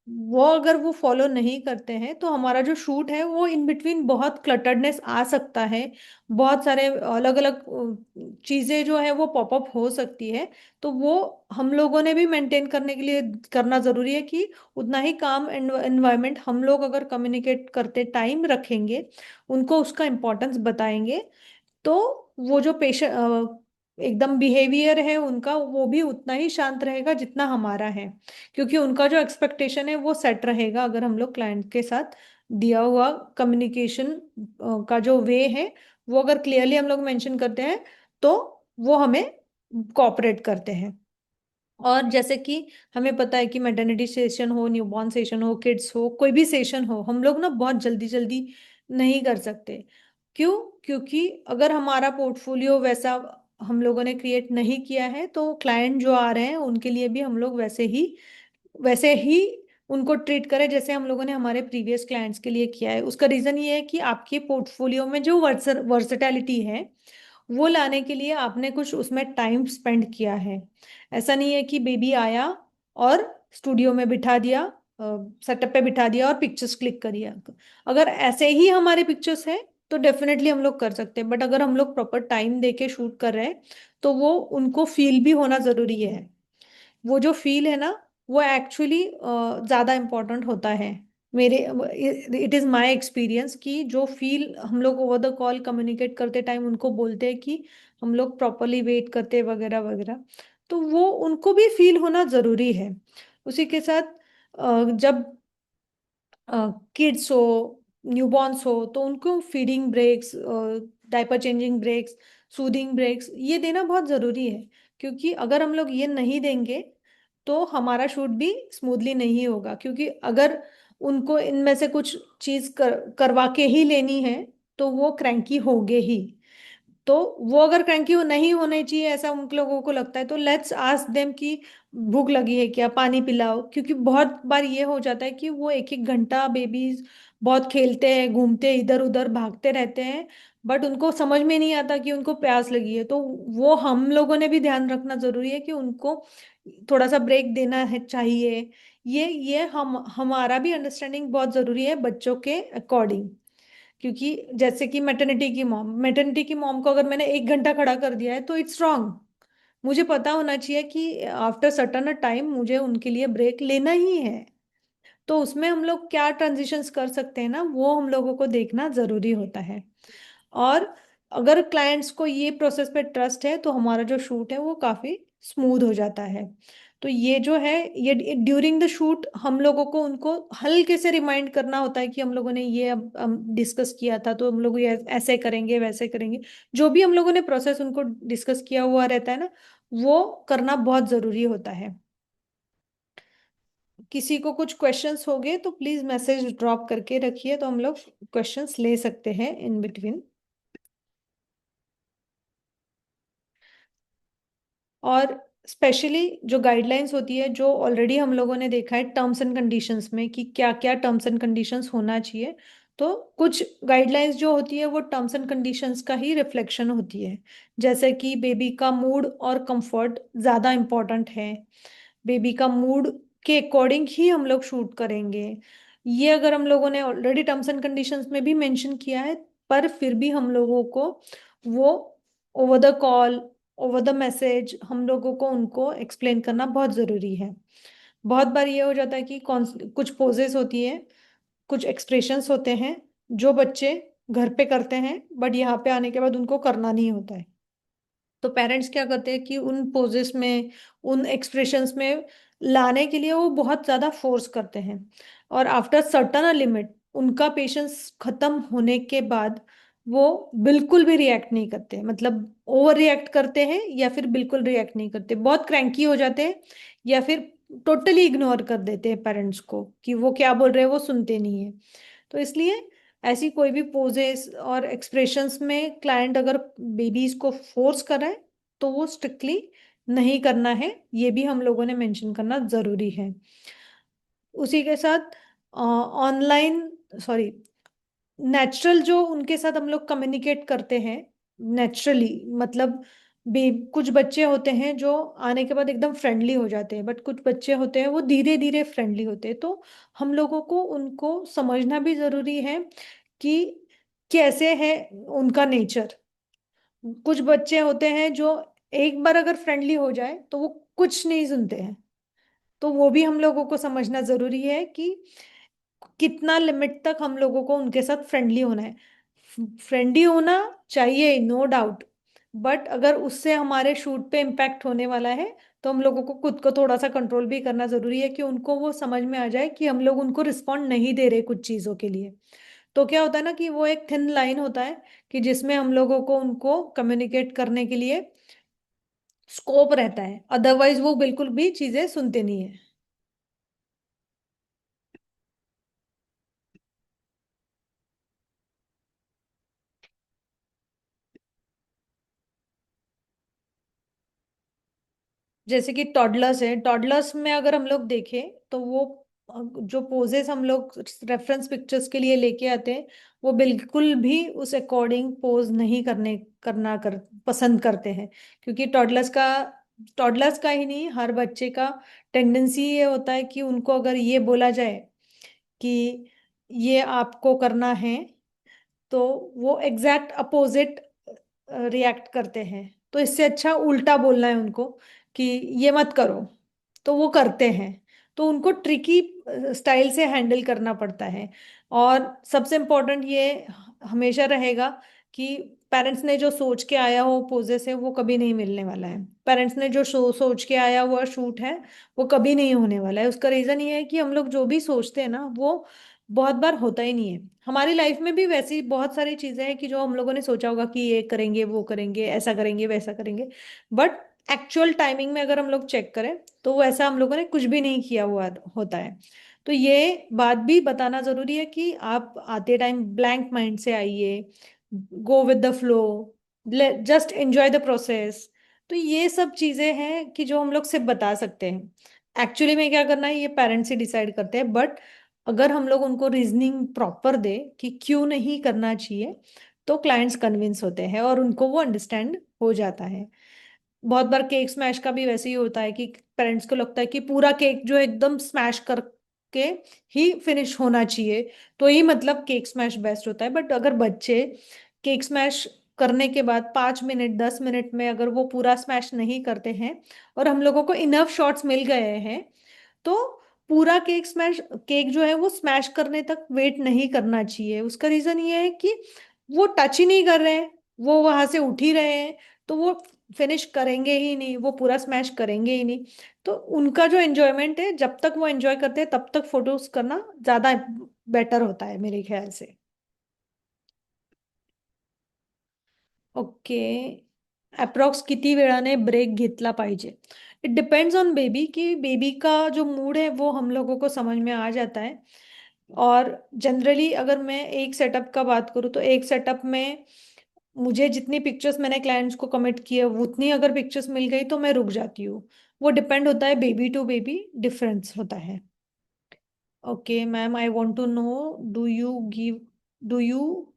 वो अगर वो फॉलो नहीं करते हैं तो हमारा जो शूट है वो इन बिटवीन बहुत क्लटर्डनेस आ सकता है, बहुत सारे अलग अलग चीजें जो है वो पॉपअप हो सकती है। तो वो हम लोगों ने भी मेंटेन करने के लिए करना जरूरी है कि उतना ही काम एनवायरनमेंट हम लोग अगर कम्युनिकेट करते टाइम रखेंगे, उनको उसका इम्पोर्टेंस बताएंगे, तो वो जो पेशेंट एकदम बिहेवियर है उनका वो भी उतना ही शांत रहेगा जितना हमारा है। क्योंकि उनका जो एक्सपेक्टेशन है वो सेट रहेगा अगर हम लोग क्लाइंट के साथ दिया हुआ कम्युनिकेशन का जो वे है वो अगर क्लियरली हम लोग मेंशन करते हैं तो वो हमें कोऑपरेट करते हैं। और जैसे कि हमें पता है कि मैटरनिटी सेशन हो, न्यूबॉर्न सेशन हो, किड्स हो, कोई भी सेशन हो, हम लोग ना बहुत जल्दी जल्दी नहीं कर सकते। क्यों? क्योंकि अगर हमारा पोर्टफोलियो वैसा हम लोगों ने क्रिएट नहीं किया है तो क्लाइंट जो आ रहे हैं उनके लिए भी हम लोग वैसे ही उनको ट्रीट करें जैसे हम लोगों ने हमारे प्रीवियस क्लाइंट्स के लिए किया है। उसका रीजन ये है कि आपके पोर्टफोलियो में जो वर्सटैलिटी है वो लाने के लिए आपने कुछ उसमें टाइम स्पेंड किया है। ऐसा नहीं है कि बेबी आया और स्टूडियो में बिठा दिया, सेटअप पे बिठा दिया और पिक्चर्स क्लिक करिए। अगर ऐसे ही हमारे पिक्चर्स हैं तो डेफिनेटली हम लोग कर सकते हैं, बट अगर हम लोग प्रॉपर टाइम दे के शूट कर रहे हैं तो वो उनको फील भी होना जरूरी है। वो जो फील है ना वो एक्चुअली ज्यादा इम्पोर्टेंट होता है। मेरे इट इज माय एक्सपीरियंस कि जो फील हम लोग ओवर द कॉल कम्युनिकेट करते टाइम उनको बोलते हैं कि हम लोग प्रॉपरली वेट करते हैं वगैरह वगैरह, तो वो उनको भी फील होना जरूरी है। उसी के साथ जब किड्स हो, न्यूबॉर्न्स हो, तो उनको feeding breaks, diaper changing breaks, soothing breaks ये देना बहुत ज़रूरी है। क्योंकि अगर हम लोग ये नहीं देंगे तो हमारा शूट भी स्मूथली नहीं होगा। क्योंकि अगर उनको इनमें से कुछ चीज़ करवा के ही लेनी है तो वो क्रैंकी होंगे ही। तो वो अगर क्रैंकी नहीं होने चाहिए ऐसा उन लोगों को लगता है, तो लेट्स आस्क देम कि भूख लगी है क्या, पानी पिलाओ। क्योंकि बहुत बार ये हो जाता है कि वो एक एक घंटा बेबीज बहुत खेलते हैं, घूमते इधर उधर भागते रहते हैं, बट उनको समझ में नहीं आता कि उनको प्यास लगी है। तो वो हम लोगों ने भी ध्यान रखना जरूरी है कि उनको थोड़ा सा ब्रेक देना है चाहिए। ये हम हमारा भी अंडरस्टैंडिंग बहुत जरूरी है बच्चों के अकॉर्डिंग। क्योंकि जैसे कि मैटरनिटी की मॉम को अगर मैंने 1 घंटा खड़ा कर दिया है तो इट्स रॉन्ग। मुझे पता होना चाहिए कि आफ्टर सर्टन टाइम मुझे उनके लिए ब्रेक लेना ही है। तो उसमें हम लोग क्या ट्रांजिशंस कर सकते हैं ना, वो हम लोगों को देखना जरूरी होता है। और अगर क्लाइंट्स को ये प्रोसेस पे ट्रस्ट है तो हमारा जो शूट है वो काफी स्मूथ हो जाता है। तो ये जो है, ये ड्यूरिंग द शूट हम लोगों को उनको हल्के से रिमाइंड करना होता है कि हम लोगों ने ये अब डिस्कस किया था, तो हम लोग ये ऐसे करेंगे वैसे करेंगे। जो भी हम लोगों ने प्रोसेस उनको डिस्कस किया हुआ रहता है ना, वो करना बहुत जरूरी होता है। किसी को कुछ क्वेश्चंस हो गए तो प्लीज मैसेज ड्रॉप करके रखिए, तो हम लोग क्वेश्चंस ले सकते हैं इन बिटवीन। और स्पेशली जो गाइडलाइंस होती है, जो ऑलरेडी हम लोगों ने देखा है टर्म्स एंड कंडीशंस में कि क्या क्या टर्म्स एंड कंडीशंस होना चाहिए। तो कुछ गाइडलाइंस जो होती है वो टर्म्स एंड कंडीशंस का ही रिफ्लेक्शन होती है। जैसे कि बेबी का मूड और कंफर्ट ज़्यादा इम्पोर्टेंट है, बेबी का मूड के अकॉर्डिंग ही हम लोग शूट करेंगे। ये अगर हम लोगों ने ऑलरेडी टर्म्स एंड कंडीशंस में भी मेंशन किया है, पर फिर भी हम लोगों को वो over the call, over the message हम लोगों को उनको एक्सप्लेन करना बहुत ज़रूरी है। बहुत बार ये हो जाता है कि कौन कुछ पोजेस होती है, कुछ एक्सप्रेशंस होते हैं जो बच्चे घर पे करते हैं बट यहाँ पे आने के बाद उनको करना नहीं होता है। तो पेरेंट्स क्या करते हैं कि उन पोजेस में, उन एक्सप्रेशंस में लाने के लिए वो बहुत ज़्यादा फोर्स करते हैं। और आफ्टर सर्टन लिमिट उनका पेशेंस खत्म होने के बाद वो बिल्कुल भी रिएक्ट नहीं करते, मतलब ओवर रिएक्ट करते हैं या फिर बिल्कुल रिएक्ट नहीं करते, बहुत क्रैंकी हो जाते हैं, या फिर टोटली इग्नोर कर देते हैं पेरेंट्स को कि वो क्या बोल रहे हैं वो सुनते नहीं है। तो इसलिए ऐसी कोई भी पोजेस और एक्सप्रेशंस में क्लाइंट अगर बेबीज को फोर्स कर रहा है तो वो स्ट्रिक्टली नहीं करना है, ये भी हम लोगों ने मेंशन करना जरूरी है। उसी के साथ ऑनलाइन, सॉरी, नेचुरल जो उनके साथ हम लोग कम्युनिकेट करते हैं नेचुरली, मतलब कुछ बच्चे होते हैं जो आने के बाद एकदम फ्रेंडली हो जाते हैं, बट कुछ बच्चे होते हैं वो धीरे धीरे फ्रेंडली होते हैं। तो हम लोगों को उनको समझना भी जरूरी है कि कैसे है उनका नेचर। कुछ बच्चे होते हैं जो एक बार अगर फ्रेंडली हो जाए तो वो कुछ नहीं सुनते हैं। तो वो भी हम लोगों को समझना जरूरी है कि कितना लिमिट तक हम लोगों को उनके साथ फ्रेंडली होना है। फ्रेंडली होना चाहिए, नो डाउट, बट अगर उससे हमारे शूट पे इम्पैक्ट होने वाला है तो हम लोगों को खुद को थोड़ा सा कंट्रोल भी करना जरूरी है कि उनको वो समझ में आ जाए कि हम लोग उनको रिस्पॉन्ड नहीं दे रहे कुछ चीज़ों के लिए। तो क्या होता है ना कि वो एक थिन लाइन होता है कि जिसमें हम लोगों को उनको कम्युनिकेट करने के लिए स्कोप रहता है, अदरवाइज वो बिल्कुल भी चीज़ें सुनते नहीं है। जैसे कि टॉडलर्स है, टॉडलर्स में अगर हम लोग देखें तो वो जो पोजेस हम लोग रेफरेंस पिक्चर्स के लिए लेके आते हैं वो बिल्कुल भी उस अकॉर्डिंग पोज नहीं करना पसंद करते हैं। क्योंकि टॉडलर्स का ही नहीं, हर बच्चे का टेंडेंसी ये होता है कि उनको अगर ये बोला जाए कि ये आपको करना है तो वो एग्जैक्ट अपोजिट रिएक्ट करते हैं। तो इससे अच्छा उल्टा बोलना है उनको कि ये मत करो, तो वो करते हैं। तो उनको ट्रिकी स्टाइल से हैंडल करना पड़ता है। और सबसे इम्पोर्टेंट ये हमेशा रहेगा कि पेरेंट्स ने जो सोच के आया हो पोजेस है वो कभी नहीं मिलने वाला है। पेरेंट्स ने जो सोच के आया हुआ शूट है वो कभी नहीं होने वाला है। उसका रीजन ये है कि हम लोग जो भी सोचते हैं ना वो बहुत बार होता ही नहीं है। हमारी लाइफ में भी वैसी बहुत सारी चीजें हैं कि जो हम लोगों ने सोचा होगा कि ये करेंगे वो करेंगे ऐसा करेंगे वैसा करेंगे, बट एक्चुअल टाइमिंग में अगर हम लोग चेक करें तो वो ऐसा हम लोगों ने कुछ भी नहीं किया हुआ होता है। तो ये बात भी बताना जरूरी है कि आप आते टाइम ब्लैंक माइंड से आइए, go with the flow, just enjoy the process. तो ये सब चीजें हैं कि जो हम लोग सिर्फ बता सकते हैं। एक्चुअली में क्या करना है ये पेरेंट्स ही डिसाइड करते हैं, बट अगर हम लोग उनको रीजनिंग प्रॉपर दे कि क्यों नहीं करना चाहिए तो क्लाइंट्स कन्विंस होते हैं और उनको वो अंडरस्टैंड हो जाता है। बहुत बार केक स्मैश का भी वैसे ही होता है कि पेरेंट्स को लगता है कि पूरा केक जो एकदम स्मैश करके ही फिनिश होना चाहिए तो ही मतलब केक स्मैश बेस्ट होता है। बट अगर बच्चे केक स्मैश करने के बाद 5 मिनट 10 मिनट में अगर वो पूरा स्मैश नहीं करते हैं और हम लोगों को इनफ शॉट्स मिल गए हैं तो पूरा केक जो है वो स्मैश करने तक वेट नहीं करना चाहिए। उसका रीजन ये है कि वो टच ही नहीं कर रहे हैं, वो वहां से उठ ही रहे हैं, तो वो फिनिश करेंगे ही नहीं, वो पूरा स्मैश करेंगे ही नहीं। तो उनका जो एंजॉयमेंट है जब तक वो एंजॉय करते हैं तब तक फोटोज करना ज्यादा बेटर होता है मेरे ख्याल से। ओके, अप्रॉक्स किती वेळाने ब्रेक घेतला पाहिजे? इट डिपेंड्स ऑन बेबी कि बेबी का जो मूड है वो हम लोगों को समझ में आ जाता है। और जनरली अगर मैं एक सेटअप का बात करूँ तो एक सेटअप में मुझे जितनी पिक्चर्स मैंने क्लाइंट्स को कमिट किए उतनी अगर पिक्चर्स मिल गई तो मैं रुक जाती हूँ। वो डिपेंड होता है, बेबी टू बेबी डिफरेंस होता है। Okay ma'am, I want to know, do you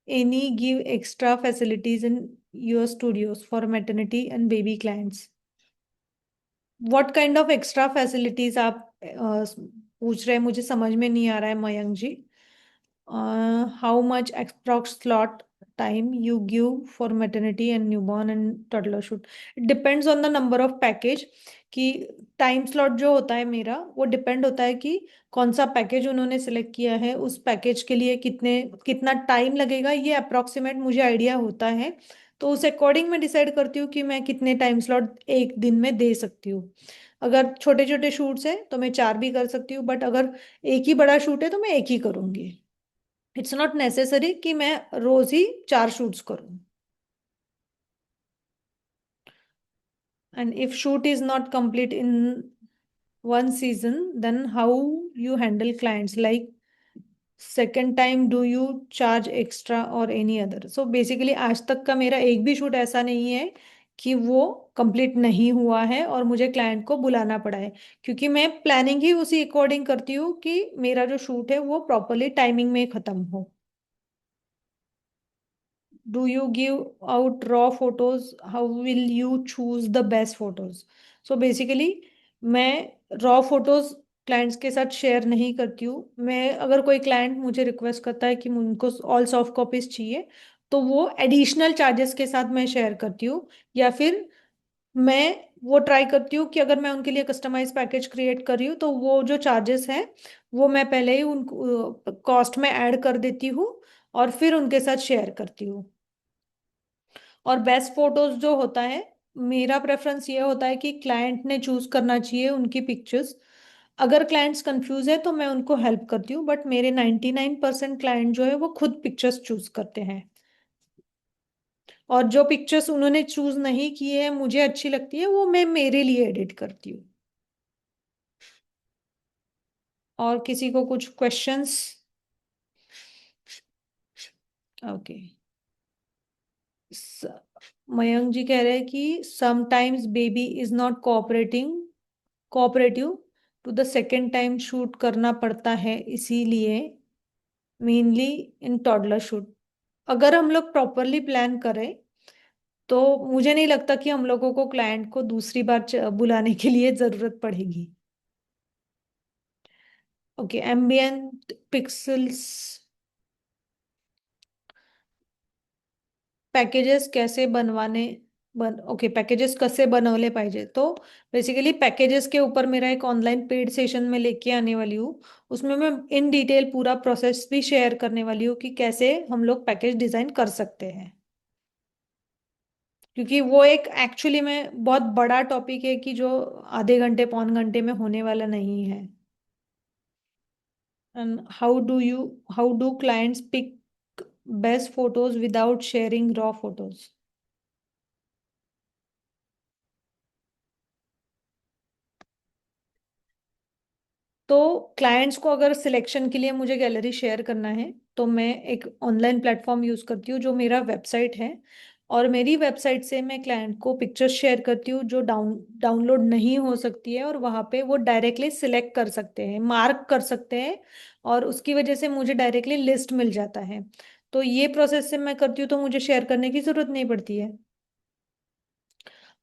any give extra facilities in your studios for maternity and baby clients? What kind of extra facilities आप पूछ रहे हैं, मुझे समझ में नहीं आ रहा है मयंक जी। How much approx slot time you give for maternity and newborn and toddler shoot? It depends on the number of package कि टाइम स्लॉट जो होता है मेरा वो डिपेंड होता है कि कौन सा पैकेज उन्होंने सिलेक्ट किया है, उस पैकेज के लिए कितना टाइम लगेगा ये अप्रोक्सीमेट मुझे आइडिया होता है। तो उस अकॉर्डिंग मैं डिसाइड करती हूँ कि मैं कितने टाइम स्लॉट एक दिन में दे सकती हूँ। अगर छोटे छोटे शूट्स हैं तो मैं 4 भी कर सकती हूँ, बट अगर एक ही बड़ा शूट है तो मैं एक ही करूंगी। इट्स नॉट नेसेसरी कि मैं रोज ही 4 शूट्स करूं। And if shoot is not complete in one season then how you handle clients, like second time do you charge extra और एनी अदर? सो बेसिकली आज तक का मेरा एक भी शूट ऐसा नहीं है कि वो कंप्लीट नहीं हुआ है और मुझे क्लाइंट को बुलाना पड़ा है, क्योंकि मैं प्लानिंग ही उसी अकॉर्डिंग करती हूँ कि मेरा जो शूट है वो प्रॉपरली टाइमिंग में खत्म हो। Do you give out raw photos? How will you choose the best photos? So basically मैं रॉ फोटोज क्लाइंट्स के साथ शेयर नहीं करती हूँ। मैं अगर कोई क्लाइंट मुझे रिक्वेस्ट करता है कि उनको ऑल सॉफ्ट कॉपीज चाहिए तो वो एडिशनल चार्जेस के साथ मैं शेयर करती हूँ, या फिर मैं वो ट्राई करती हूँ कि अगर मैं उनके लिए कस्टमाइज पैकेज क्रिएट कर रही हूँ तो वो जो चार्जेस हैं वो मैं पहले ही उनको कॉस्ट में ऐड कर देती हूँ और फिर उनके साथ शेयर करती हूँ। और बेस्ट फोटोज जो होता है, मेरा प्रेफरेंस ये होता है कि क्लाइंट ने चूज करना चाहिए उनकी पिक्चर्स। अगर क्लाइंट्स कंफ्यूज है तो मैं उनको हेल्प करती हूँ, बट मेरे 99% क्लाइंट जो है वो खुद पिक्चर्स चूज करते हैं। और जो पिक्चर्स उन्होंने चूज नहीं किए हैं मुझे अच्छी लगती है वो मैं मेरे लिए एडिट करती हूँ। और किसी को कुछ क्वेश्चंस? ओके, मयंक जी कह रहे हैं कि sometimes baby is not cooperative to the second time shoot करना पड़ता है, इसीलिए मेनली इन टॉडलर शूट। अगर हम लोग प्रॉपरली प्लान करें तो मुझे नहीं लगता कि हम लोगों को क्लाइंट को दूसरी बार बुलाने के लिए जरूरत पड़ेगी। ओके, एम्बियंट पिक्सल्स पैकेजेस कैसे बनवाने ओके, पैकेजेस कसे बनवले पाहिजे, तो बेसिकली पैकेजेस के ऊपर मेरा एक ऑनलाइन पेड सेशन में लेके आने वाली हूँ। उसमें मैं इन डिटेल पूरा प्रोसेस भी शेयर करने वाली हूँ कि कैसे हम लोग पैकेज डिजाइन कर सकते हैं, क्योंकि वो एक एक्चुअली में बहुत बड़ा टॉपिक है कि जो आधे घंटे पौन घंटे में होने वाला नहीं है। And how do clients pick best photos without sharing raw photos. तो क्लाइंट्स को अगर सिलेक्शन के लिए मुझे गैलरी शेयर करना है, तो मैं एक ऑनलाइन प्लेटफॉर्म यूज करती हूँ जो मेरा वेबसाइट है। और मेरी वेबसाइट से मैं क्लाइंट को पिक्चर्स शेयर करती हूँ जो डाउनलोड नहीं हो सकती है, और वहाँ पे वो डायरेक्टली सिलेक्ट कर सकते हैं, मार्क कर सकते हैं, और उसकी वजह से मुझे डायरेक्टली लिस्ट मिल जाता है। तो ये प्रोसेस से मैं करती हूँ, तो मुझे शेयर करने की जरूरत नहीं पड़ती है।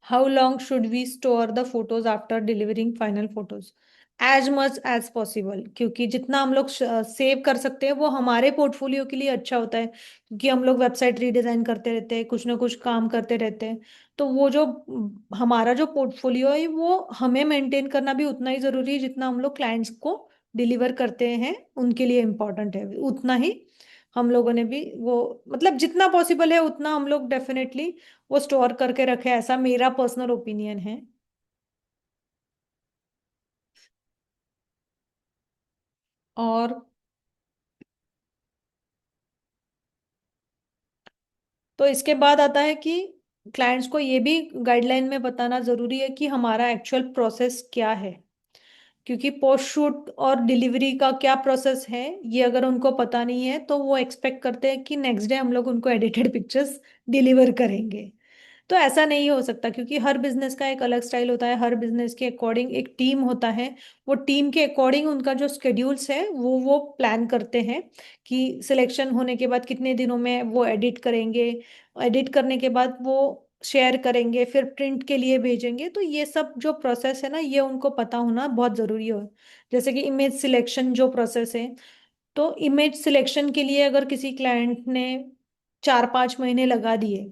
How long should we store the photos after delivering final photos. As much as possible, क्योंकि जितना हम लोग सेव कर सकते हैं वो हमारे पोर्टफोलियो के लिए अच्छा होता है, क्योंकि हम लोग वेबसाइट रीडिजाइन करते रहते हैं, कुछ ना कुछ काम करते रहते हैं। तो वो जो हमारा जो पोर्टफोलियो है वो हमें मेंटेन करना भी उतना ही जरूरी है जितना हम लोग क्लाइंट्स को डिलीवर करते हैं उनके लिए इम्पोर्टेंट है, उतना ही हम लोगों ने भी वो, मतलब जितना पॉसिबल है उतना हम लोग डेफिनेटली वो स्टोर करके रखे, ऐसा मेरा पर्सनल ओपिनियन है। और तो इसके बाद आता है कि क्लाइंट्स को ये भी गाइडलाइन में बताना जरूरी है कि हमारा एक्चुअल प्रोसेस क्या है, क्योंकि पोस्ट शूट और डिलीवरी का क्या प्रोसेस है ये अगर उनको पता नहीं है तो वो एक्सपेक्ट करते हैं कि नेक्स्ट डे हम लोग उनको एडिटेड पिक्चर्स डिलीवर करेंगे। तो ऐसा नहीं हो सकता, क्योंकि हर बिजनेस का एक अलग स्टाइल होता है, हर बिजनेस के अकॉर्डिंग एक टीम होता है। वो टीम के अकॉर्डिंग उनका जो स्केड्यूल्स है वो प्लान करते हैं कि सिलेक्शन होने के बाद कितने दिनों में वो एडिट करेंगे, एडिट करने के बाद वो शेयर करेंगे, फिर प्रिंट के लिए भेजेंगे। तो ये सब जो प्रोसेस है ना, ये उनको पता होना बहुत जरूरी हो। जैसे कि इमेज सिलेक्शन जो प्रोसेस है, तो इमेज सिलेक्शन के लिए अगर किसी क्लाइंट ने 4-5 महीने लगा दिए,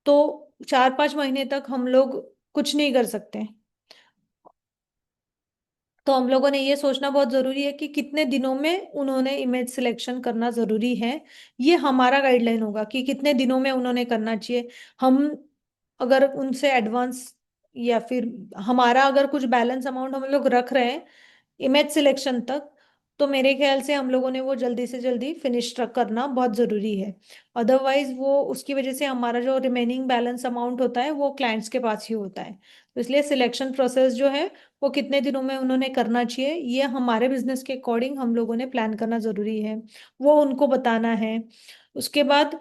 तो 4-5 महीने तक हम लोग कुछ नहीं कर सकते। तो हम लोगों ने ये सोचना बहुत जरूरी है कि कितने दिनों में उन्होंने इमेज सिलेक्शन करना जरूरी है। ये हमारा गाइडलाइन होगा कि कितने दिनों में उन्होंने करना चाहिए। हम अगर उनसे एडवांस या फिर हमारा अगर कुछ बैलेंस अमाउंट हम लोग रख रहे हैं इमेज सिलेक्शन तक, तो मेरे ख्याल से हम लोगों ने वो जल्दी से जल्दी फिनिश करना बहुत जरूरी है। अदरवाइज वो उसकी वजह से हमारा जो रिमेनिंग बैलेंस अमाउंट होता है वो क्लाइंट्स के पास ही होता है। तो इसलिए सिलेक्शन प्रोसेस जो है वो कितने दिनों में उन्होंने करना चाहिए, ये हमारे बिजनेस के अकॉर्डिंग हम लोगों ने प्लान करना जरूरी है, वो उनको बताना है। उसके बाद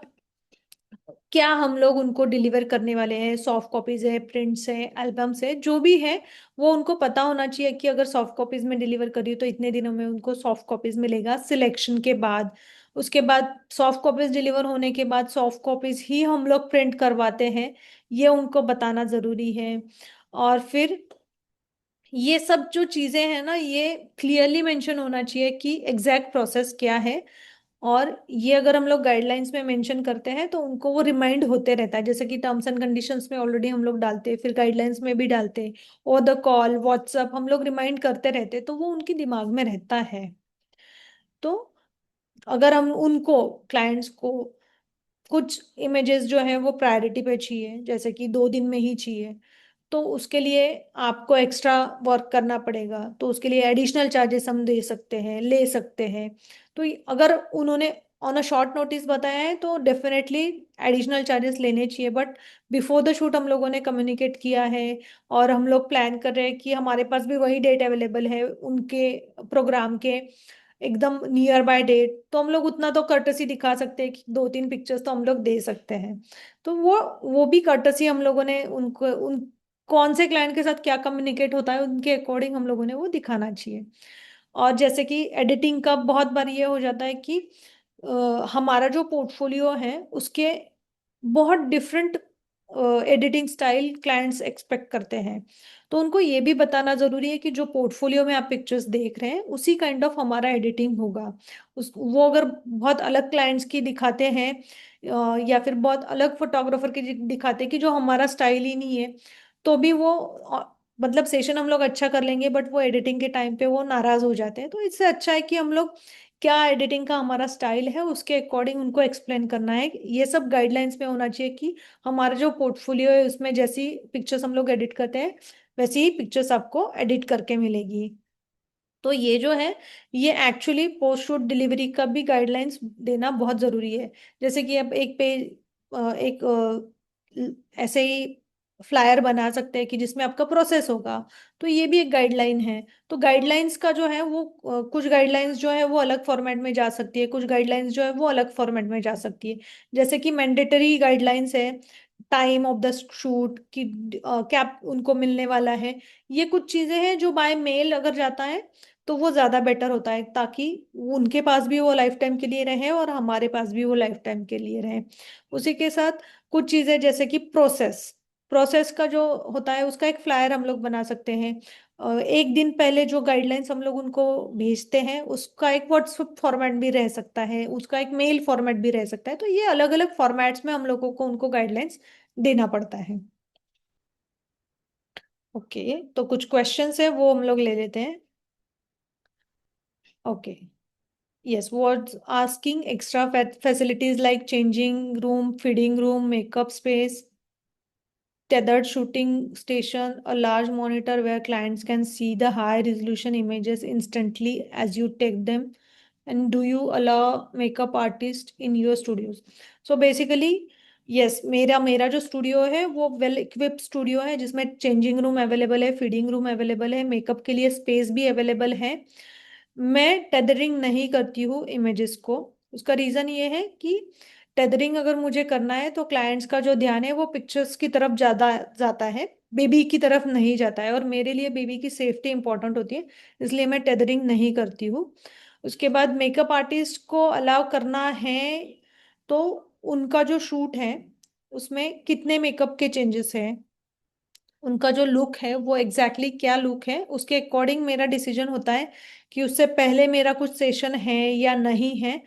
क्या हम लोग उनको डिलीवर करने वाले हैं, सॉफ्ट कॉपीज है, प्रिंट्स है, एल्बम्स है, जो भी है वो उनको पता होना चाहिए कि अगर सॉफ्ट कॉपीज में डिलीवर करी तो इतने दिनों में उनको सॉफ्ट कॉपीज मिलेगा सिलेक्शन के बाद। उसके बाद सॉफ्ट कॉपीज डिलीवर होने के बाद सॉफ्ट कॉपीज ही हम लोग प्रिंट करवाते हैं, ये उनको बताना जरूरी है। और फिर ये सब जो चीजें हैं ना, ये क्लियरली मेंशन होना चाहिए कि एग्जैक्ट प्रोसेस क्या है। और ये अगर हम लोग गाइडलाइंस में मेंशन करते हैं तो उनको वो रिमाइंड होते रहता है, जैसे कि टर्म्स एंड कंडीशंस में ऑलरेडी हम लोग डालते हैं, फिर गाइडलाइंस में भी डालते हैं, और द कॉल व्हाट्सअप हम लोग रिमाइंड करते रहते हैं, तो वो उनके दिमाग में रहता है। तो अगर हम उनको क्लाइंट्स को कुछ इमेजेस जो है वो प्रायोरिटी पे चाहिए, जैसे कि 2 दिन में ही चाहिए, तो उसके लिए आपको एक्स्ट्रा वर्क करना पड़ेगा, तो उसके लिए एडिशनल चार्जेस हम दे सकते हैं, ले सकते हैं। तो अगर उन्होंने ऑन अ शॉर्ट नोटिस बताया है तो डेफिनेटली एडिशनल चार्जेस लेने चाहिए, बट बिफोर द शूट हम लोगों ने कम्युनिकेट किया है और हम लोग प्लान कर रहे हैं कि हमारे पास भी वही डेट अवेलेबल है उनके प्रोग्राम के एकदम नियर बाय डेट, तो हम लोग उतना तो कर्टसी दिखा सकते हैं कि 2-3 पिक्चर्स तो हम लोग दे सकते हैं। तो वो भी कर्टसी हम लोगों ने उनको उन कौन से क्लाइंट के साथ क्या कम्युनिकेट होता है उनके अकॉर्डिंग हम लोगों ने वो दिखाना चाहिए। और जैसे कि एडिटिंग का बहुत बार ये हो जाता है कि हमारा जो पोर्टफोलियो है उसके बहुत different editing style clients expect करते हैं। तो उनको ये भी बताना जरूरी है कि जो पोर्टफोलियो में आप पिक्चर्स देख रहे हैं उसी काइंड ऑफ हमारा एडिटिंग होगा। उस वो अगर बहुत अलग क्लाइंट्स की दिखाते हैं या फिर बहुत अलग फोटोग्राफर की दिखाते हैं कि जो हमारा स्टाइल ही नहीं है, तो भी वो मतलब सेशन हम लोग अच्छा कर लेंगे बट वो एडिटिंग के टाइम पे वो नाराज हो जाते हैं। तो इससे अच्छा है कि हम लोग क्या एडिटिंग का हमारा स्टाइल है उसके अकॉर्डिंग उनको एक्सप्लेन करना है। ये सब गाइडलाइंस में होना चाहिए कि हमारा जो पोर्टफोलियो है उसमें जैसी पिक्चर्स हम लोग एडिट करते हैं वैसी ही पिक्चर्स आपको एडिट करके मिलेगी। तो ये जो है ये एक्चुअली पोस्ट शूट डिलीवरी का भी गाइडलाइंस देना बहुत जरूरी है। जैसे कि आप एक पेज एक ऐसे ही फ्लायर बना सकते हैं कि जिसमें आपका प्रोसेस होगा। तो ये भी एक गाइडलाइन है। तो गाइडलाइंस का जो है वो कुछ गाइडलाइंस जो है वो अलग फॉर्मेट में जा सकती है, कुछ गाइडलाइंस जो है वो अलग फॉर्मेट में जा सकती है। जैसे कि मैंडेटरी गाइडलाइंस है टाइम ऑफ द शूट की क्या उनको मिलने वाला है। ये कुछ चीजें हैं जो बाय मेल अगर जाता है तो वो ज्यादा बेटर होता है, ताकि उनके पास भी वो लाइफ टाइम के लिए रहे और हमारे पास भी वो लाइफ टाइम के लिए रहे। उसी के साथ कुछ चीजें जैसे कि प्रोसेस प्रोसेस का जो होता है उसका एक फ्लायर हम लोग बना सकते हैं। एक दिन पहले जो गाइडलाइंस हम लोग उनको भेजते हैं उसका एक व्हाट्सएप फॉर्मेट भी रह सकता है, उसका एक मेल फॉर्मेट भी रह सकता है। तो ये अलग अलग फॉर्मेट्स में हम लोगों को उनको गाइडलाइंस देना पड़ता है। ओके, तो कुछ क्वेश्चंस है वो हम लोग ले लेते हैं। Okay, yes, was asking extra facilities like changing room, feeding room, makeup space, tethered shooting station, a large monitor where clients can see the high resolution images instantly as you take them. And do you allow makeup artist in your studios? So basically, yes, मेरा मेरा जो studio है वो well equipped studio है जिसमें changing room available है, feeding room available है, makeup के लिए स्पेस भी अवेलेबल है। मैं टेदरिंग नहीं करती हूँ इमेजेस को। उसका रीजन ये है कि टेदरिंग अगर मुझे करना है तो क्लाइंट्स का जो ध्यान है वो पिक्चर्स की तरफ ज्यादा जाता है, बेबी की तरफ नहीं जाता है, और मेरे लिए बेबी की सेफ्टी इंपॉर्टेंट होती है, इसलिए मैं टेदरिंग नहीं करती हूँ। उसके बाद मेकअप आर्टिस्ट को अलाउ करना है तो उनका जो शूट है उसमें कितने मेकअप के चेंजेस हैं, उनका जो लुक है वो एग्जैक्टली क्या लुक है, उसके अकॉर्डिंग मेरा डिसीजन होता है कि उससे पहले मेरा कुछ सेशन है या नहीं है।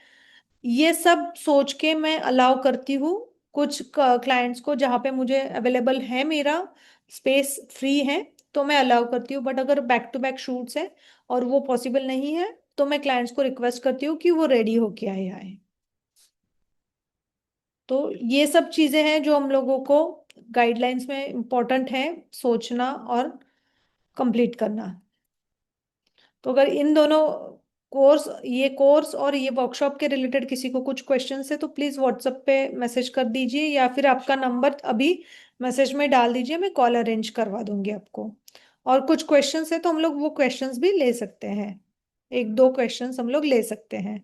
ये सब सोच के मैं अलाउ करती हूँ कुछ क्लाइंट्स को, जहाँ पे मुझे अवेलेबल है मेरा स्पेस फ्री है तो मैं अलाउ करती हूँ। बट अगर बैक टू बैक शूट्स है और वो पॉसिबल नहीं है तो मैं क्लाइंट्स को रिक्वेस्ट करती हूँ कि वो रेडी होके आए। तो ये सब चीजें हैं जो हम लोगों को गाइडलाइंस में इम्पोर्टेंट है सोचना और कंप्लीट करना। तो अगर इन दोनों कोर्स और ये वर्कशॉप के रिलेटेड किसी को कुछ क्वेश्चन है तो प्लीज व्हाट्सएप पे मैसेज कर दीजिए या फिर आपका नंबर अभी मैसेज में डाल दीजिए, मैं कॉल अरेंज करवा दूंगी आपको। और कुछ क्वेश्चंस है तो हम लोग वो क्वेश्चंस भी ले सकते हैं, एक दो क्वेश्चंस हम लोग ले सकते हैं।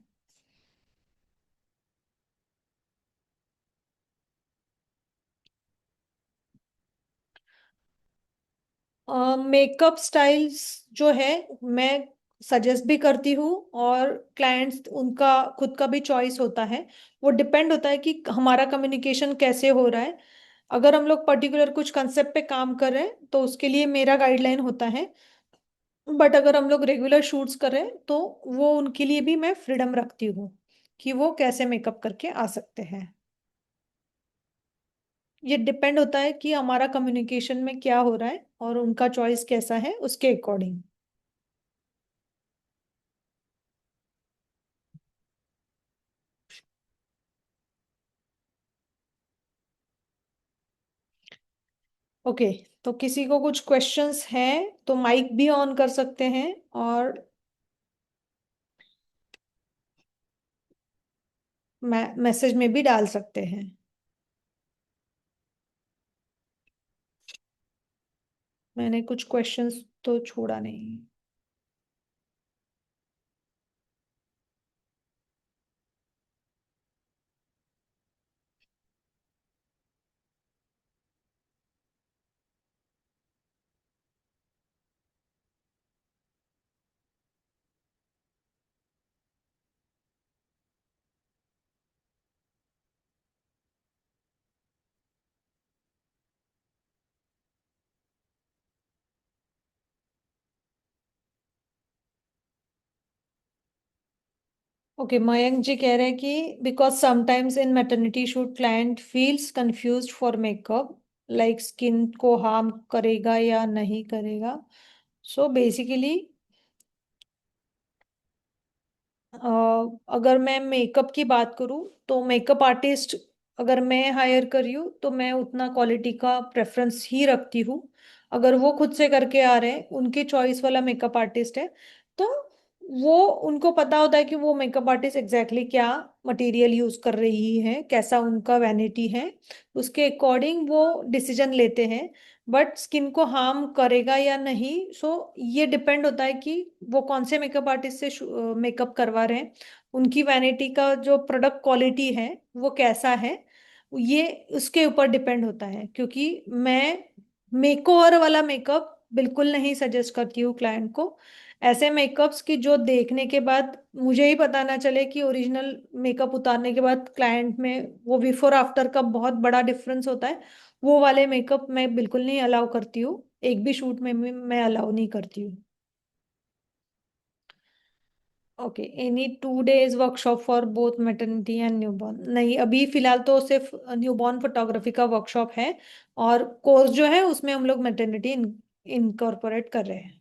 मेकअप स्टाइल्स जो है मैं सजेस्ट भी करती हूँ और क्लाइंट्स उनका खुद का भी चॉइस होता है। वो डिपेंड होता है कि हमारा कम्युनिकेशन कैसे हो रहा है। अगर हम लोग पर्टिकुलर कुछ कंसेप्ट पे काम कर रहे हैं तो उसके लिए मेरा गाइडलाइन होता है, बट अगर हम लोग रेगुलर शूट्स कर रहे हैं तो वो उनके लिए भी मैं फ्रीडम रखती हूँ कि वो कैसे मेकअप करके आ सकते हैं। ये डिपेंड होता है कि हमारा कम्युनिकेशन में क्या हो रहा है और उनका चॉइस कैसा है उसके अकॉर्डिंग। ओके, तो किसी को कुछ क्वेश्चंस हैं तो माइक भी ऑन कर सकते हैं और मैसेज में भी डाल सकते हैं। मैंने कुछ क्वेश्चंस तो छोड़ा नहीं। ओके, मयंक जी कह रहे हैं कि because sometimes in maternity shoot client feels confused for makeup, like skin को हार्म करेगा या नहीं करेगा। सो बेसिकली अगर मैं मेकअप की बात करूं तो मेकअप आर्टिस्ट अगर मैं हायर कर रही हूँ तो मैं उतना क्वालिटी का प्रेफरेंस ही रखती हूँ। अगर वो खुद से करके आ रहे हैं, उनकी चॉइस वाला मेकअप आर्टिस्ट है, तो वो उनको पता होता है कि वो मेकअप आर्टिस्ट एग्जैक्टली क्या मटेरियल यूज कर रही है, कैसा उनका वैनिटी है, उसके अकॉर्डिंग वो डिसीजन लेते हैं। बट स्किन को हार्म करेगा या नहीं, सो ये डिपेंड होता है कि वो कौन से मेकअप आर्टिस्ट से मेकअप करवा रहे हैं, उनकी वैनिटी का जो प्रोडक्ट क्वालिटी है वो कैसा है, ये उसके ऊपर डिपेंड होता है। क्योंकि मैं मेकओवर वाला मेकअप बिल्कुल नहीं सजेस्ट करती हूँ क्लाइंट को। ऐसे मेकअप्स की जो देखने के बाद मुझे ही पता ना चले कि ओरिजिनल मेकअप उतारने के बाद क्लाइंट में वो बिफोर आफ्टर का बहुत बड़ा डिफरेंस होता है, वो वाले मेकअप मैं बिल्कुल नहीं अलाउ करती हूँ। एक भी शूट में मैं अलाउ नहीं करती हूँ। Okay, any 2 days workshop for both maternity and newborn? नहीं, अभी फिलहाल तो सिर्फ न्यूबॉर्न फोटोग्राफी का वर्कशॉप है, और कोर्स जो है उसमें हम लोग मैटरनिटी इनकॉर्पोरेट कर रहे हैं।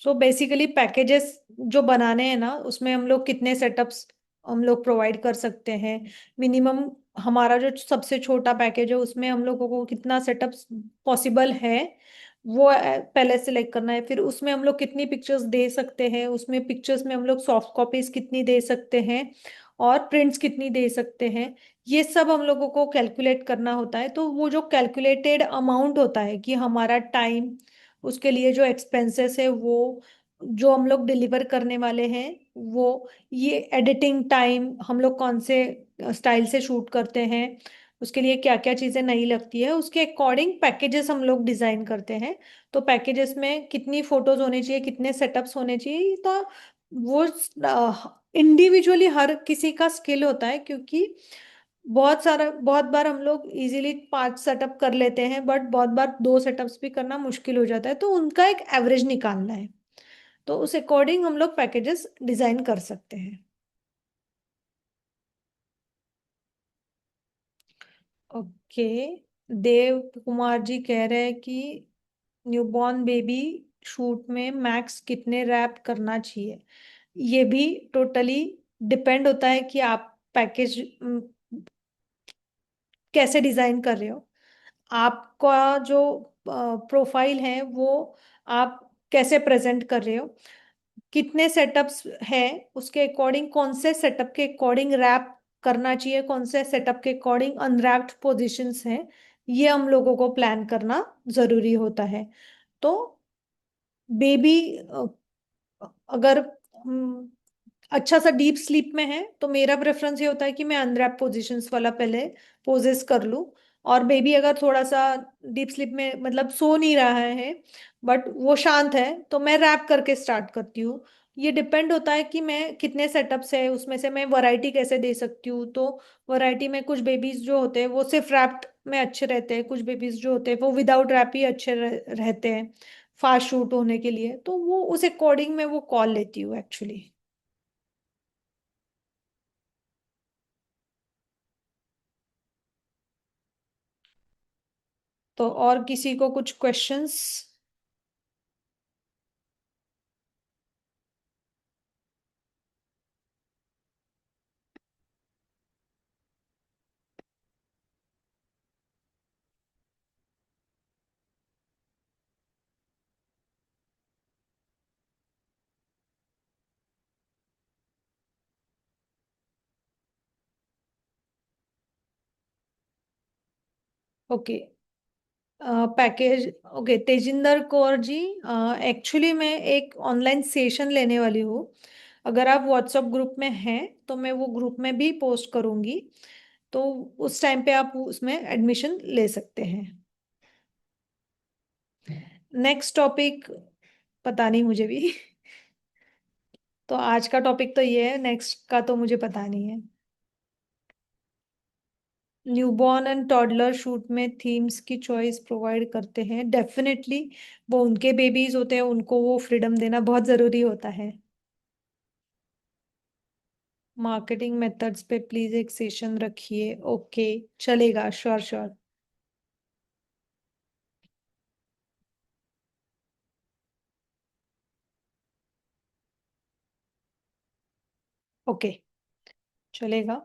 सो बेसिकली पैकेजेस जो बनाने हैं ना, उसमें हम लोग कितने सेटअप्स हम लोग प्रोवाइड कर सकते हैं, मिनिमम हमारा जो सबसे छोटा पैकेज है उसमें हम लोगों को कितना सेटअप्स पॉसिबल है, वो पहले सेलेक्ट करना है। फिर उसमें हम लोग कितनी पिक्चर्स दे सकते हैं, उसमें पिक्चर्स में हम लोग सॉफ्ट कॉपीज कितनी दे सकते हैं और प्रिंट्स कितनी दे सकते हैं, ये सब हम लोगों को कैलकुलेट करना होता है। तो वो जो कैलकुलेटेड अमाउंट होता है कि हमारा टाइम, उसके लिए जो एक्सपेंसेस है वो, जो हम लोग डिलीवर करने वाले हैं वो, ये एडिटिंग टाइम, हम लोग कौन से स्टाइल से शूट करते हैं, उसके लिए क्या क्या चीज़ें नहीं लगती है, उसके अकॉर्डिंग पैकेजेस हम लोग डिज़ाइन करते हैं। तो पैकेजेस में कितनी फोटोज होनी चाहिए, कितने सेटअप्स होने चाहिए, तो वो इंडिविजुअली हर किसी का स्किल होता है। क्योंकि बहुत बार हम लोग इजीली 5 सेटअप कर लेते हैं, बट बहुत बार 2 सेटअप्स भी करना मुश्किल हो जाता है, तो उनका एक एवरेज निकालना है। तो उस अकॉर्डिंग हम लोग पैकेजेस डिजाइन कर सकते हैं। ओके, देव कुमार जी कह रहे हैं कि न्यूबॉर्न बेबी शूट में मैक्स कितने रैप करना चाहिए। ये भी टोटली डिपेंड होता है कि आप पैकेज कैसे डिजाइन कर रहे हो, आपका जो प्रोफाइल है वो आप कैसे प्रेजेंट कर रहे हो, कितने सेटअप्स है, उसके अकॉर्डिंग कौन से सेटअप के अकॉर्डिंग रैप करना चाहिए, कौन से सेटअप के अकॉर्डिंग अनरैप्ड पोजीशंस हैं, ये हम लोगों को प्लान करना जरूरी होता है। तो बेबी अगर अच्छा सा डीप स्लीप में है तो मेरा प्रेफरेंस ये होता है कि मैं अनरैप पोजीशंस वाला पहले पोजेस कर लूं। और बेबी अगर थोड़ा सा डीप स्लीप में, मतलब सो नहीं रहा है बट वो शांत है, तो मैं रैप करके स्टार्ट करती हूँ। ये डिपेंड होता है कि मैं कितने सेटअप्स है, उसमें से मैं वैरायटी कैसे दे सकती हूँ। तो वैरायटी में कुछ बेबीज जो होते हैं वो सिर्फ रैप्ड में अच्छे रहते हैं, कुछ बेबीज जो होते हैं वो विदाउट रैप ही अच्छे रहते हैं फास्ट शूट होने के लिए। तो वो उस अकॉर्डिंग मैं वो कॉल लेती हूँ एक्चुअली। तो और किसी को कुछ questions? Okay, package. Okay Tejinder Kaur ji, actually मैं एक ऑनलाइन सेशन लेने वाली हूँ। अगर आप व्हाट्सएप ग्रुप में हैं तो मैं वो ग्रुप में भी पोस्ट करूँगी, तो उस टाइम पे आप उसमें एडमिशन ले सकते हैं। नेक्स्ट टॉपिक पता नहीं मुझे भी। तो आज का टॉपिक तो ये है, नेक्स्ट का तो मुझे पता नहीं है। न्यूबॉर्न एंड टॉडलर शूट में थीम्स की चॉइस प्रोवाइड करते हैं, डेफिनेटली। वो उनके बेबीज होते हैं, उनको वो फ्रीडम देना बहुत जरूरी होता है। मार्केटिंग मेथड्स पे प्लीज एक सेशन रखिए। ओके, चलेगा, श्योर श्योर। ओके, चलेगा।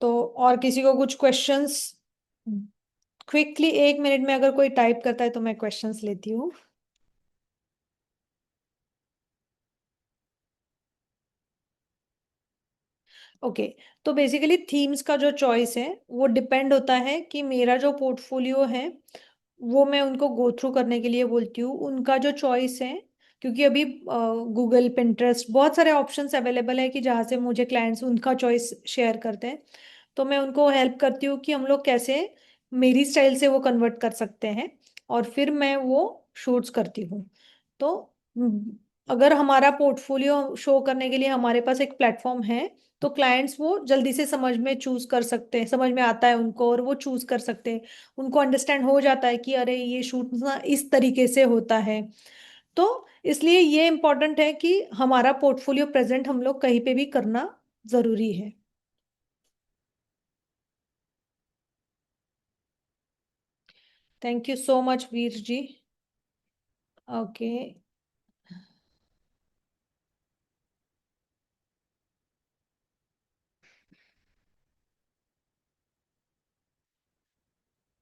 तो और किसी को कुछ क्वेश्चंस? क्विकली 1 मिनट में अगर कोई टाइप करता है तो मैं क्वेश्चंस लेती हूँ। ओके, तो बेसिकली थीम्स का जो चॉइस है वो डिपेंड होता है कि मेरा जो पोर्टफोलियो है वो मैं उनको गो थ्रू करने के लिए बोलती हूँ, उनका जो चॉइस है। क्योंकि अभी गूगल, पिंटरेस्ट, बहुत सारे ऑप्शंस अवेलेबल है कि जहाँ से मुझे क्लाइंट्स उनका चॉइस शेयर करते हैं। तो मैं उनको हेल्प करती हूँ कि हम लोग कैसे मेरी स्टाइल से वो कन्वर्ट कर सकते हैं, और फिर मैं वो शूट्स करती हूँ। तो अगर हमारा पोर्टफोलियो शो करने के लिए हमारे पास एक प्लेटफॉर्म है, तो क्लाइंट्स वो जल्दी से समझ में चूज कर सकते हैं, समझ में आता है उनको और वो चूज कर सकते हैं। उनको अंडरस्टैंड हो जाता है कि अरे ये शूट ना इस तरीके से होता है। तो इसलिए ये इम्पोर्टेंट है कि हमारा पोर्टफोलियो प्रेजेंट हम लोग कहीं पे भी करना जरूरी है। Thank you so much Veer ji. Okay.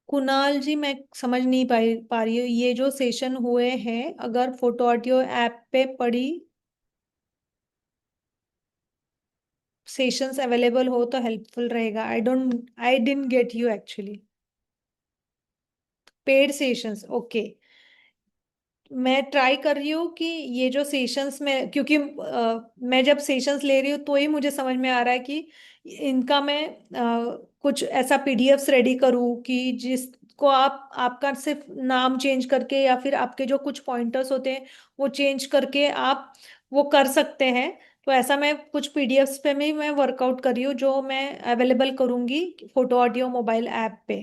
Kunal ji, मैं समझ नहीं पा रही हूँ, ये जो सेशन हुए हैं अगर फोटो ऑडियो ऐप पे पड़ी सेशंस अवेलेबल हो तो हेल्पफुल रहेगा। I didn't get you actually. Paid sessions, okay. मैं ट्राई कर रही हूँ कि ये जो सेशंस में, क्योंकि मैं जब सेशंस ले रही हूँ तो ही मुझे समझ में आ रहा है कि इनका मैं कुछ ऐसा पीडीएफ्स रेडी करूँ कि जिसको आप आपका सिर्फ नाम चेंज करके या फिर आपके जो कुछ पॉइंटर्स होते हैं वो चेंज करके आप वो कर सकते हैं। तो ऐसा मैं कुछ पीडीएफ्स पे भी मैं वर्कआउट कर रही हूँ जो मैं अवेलेबल करूँगी फोटो ऑडियो मोबाइल ऐप पे।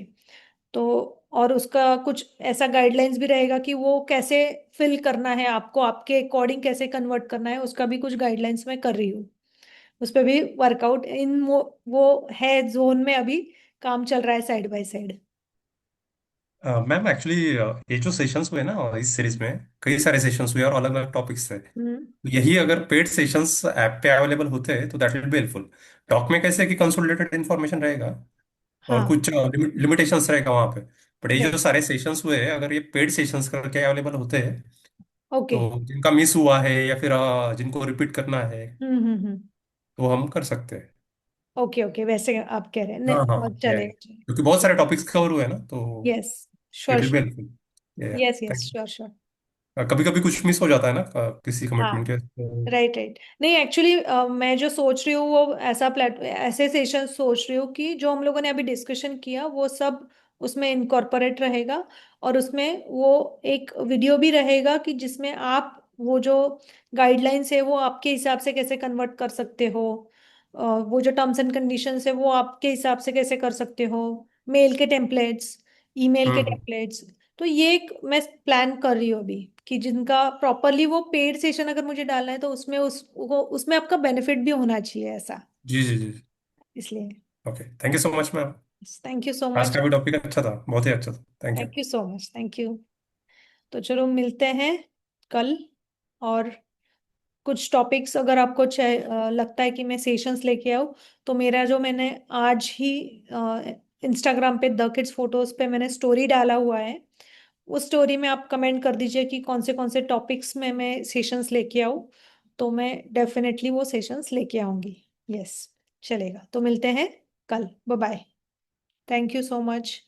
तो और उसका कुछ ऐसा गाइडलाइंस भी रहेगा कि वो कैसे फिल करना है, आपको आपके अकॉर्डिंग कैसे कन्वर्ट करना है, उसका भी कुछ गाइडलाइंस मैं कर रही हूँ। उस पर भी वर्कआउट इन वो है जोन में अभी, काम चल रहा है side by side. Ma'am actually ये जो सेशंस हुए ना इस सीरीज में, कई सारे सेशंस हुए और अलग अलग टॉपिक्स थे। हम्म। तो यही अगर पेड सेशंस ऐप पे अवेलेबल होते हैं तो that will be helpful. Talk में कैसे कि कंसोलिडेटेड इन्फॉर्मेशन रहेगा और हाँ। कुछ लिमिटेशंस रहेगा वहाँ पे। बट ये जो यस। सारे सेशंस हुए हैं अगर ये पेड सेशंस करके अवेलेबल होते हैं ओके। तो जिनका मिस हुआ है या फिर जिनको रिपीट करना है हम्म। तो हम कर सकते हैं। ओके ओके, वैसे आप कह रहे हैं हाँ हाँ और या चलेगा। क्योंकि बहुत सारे टॉपिक्स कवर हुए हैं ना तो yes, it sure will be sure. Helpful. Yes yes, thank sure sure. You. कभी कभी कुछ मिस हो जाता है ना किसी कमिटमेंट हाँ, के तो। Right right. नहीं एक्चुअली मैं जो सोच रही हूँ वो ऐसा ऐसे सेशन सोच रही हूँ कि जो हम लोगों ने अभी डिस्कशन किया वो सब उसमें इनकॉर्पोरेट रहेगा। और उसमें वो एक वीडियो भी रहेगा कि जिसमें आप वो जो गाइडलाइंस है वो आपके हिसाब से कैसे कन्वर्ट कर सकते हो। वो जो टर्म्स एंड कंडीशंस है वो आपके हिसाब से कैसे कर सकते हो। मेल के टेम्पलेट्स, ईमेल के हम्म। टेम्पलेट्स। तो ये एक मैं प्लान कर रही हूँ अभी कि जिनका प्रॉपरली वो पेड सेशन अगर मुझे डालना है तो उसमें उसमें आपका बेनिफिट भी होना चाहिए ऐसा। जी जी जी। इसलिए okay, thank you so much ma'am. Thank you सो आज मच। का भी टॉपिक अच्छा था, बहुत ही अच्छा था। Thank you. Thank you so much, thank you. तो चलो मिलते हैं कल। और कुछ टॉपिक्स अगर आपको लगता है कि मैं सेशंस लेके आऊँ, तो मेरा जो मैंने आज ही इंस्टाग्राम पे द किड्स फोटोज पे मैंने स्टोरी डाला हुआ है, उस स्टोरी में आप कमेंट कर दीजिए कि कौन से टॉपिक्स में मैं सेशंस लेके आऊँ। तो मैं डेफिनेटली वो सेशंस लेके आऊंगी। यस, चलेगा। तो मिलते हैं कल। Bye bye. Thank you so much.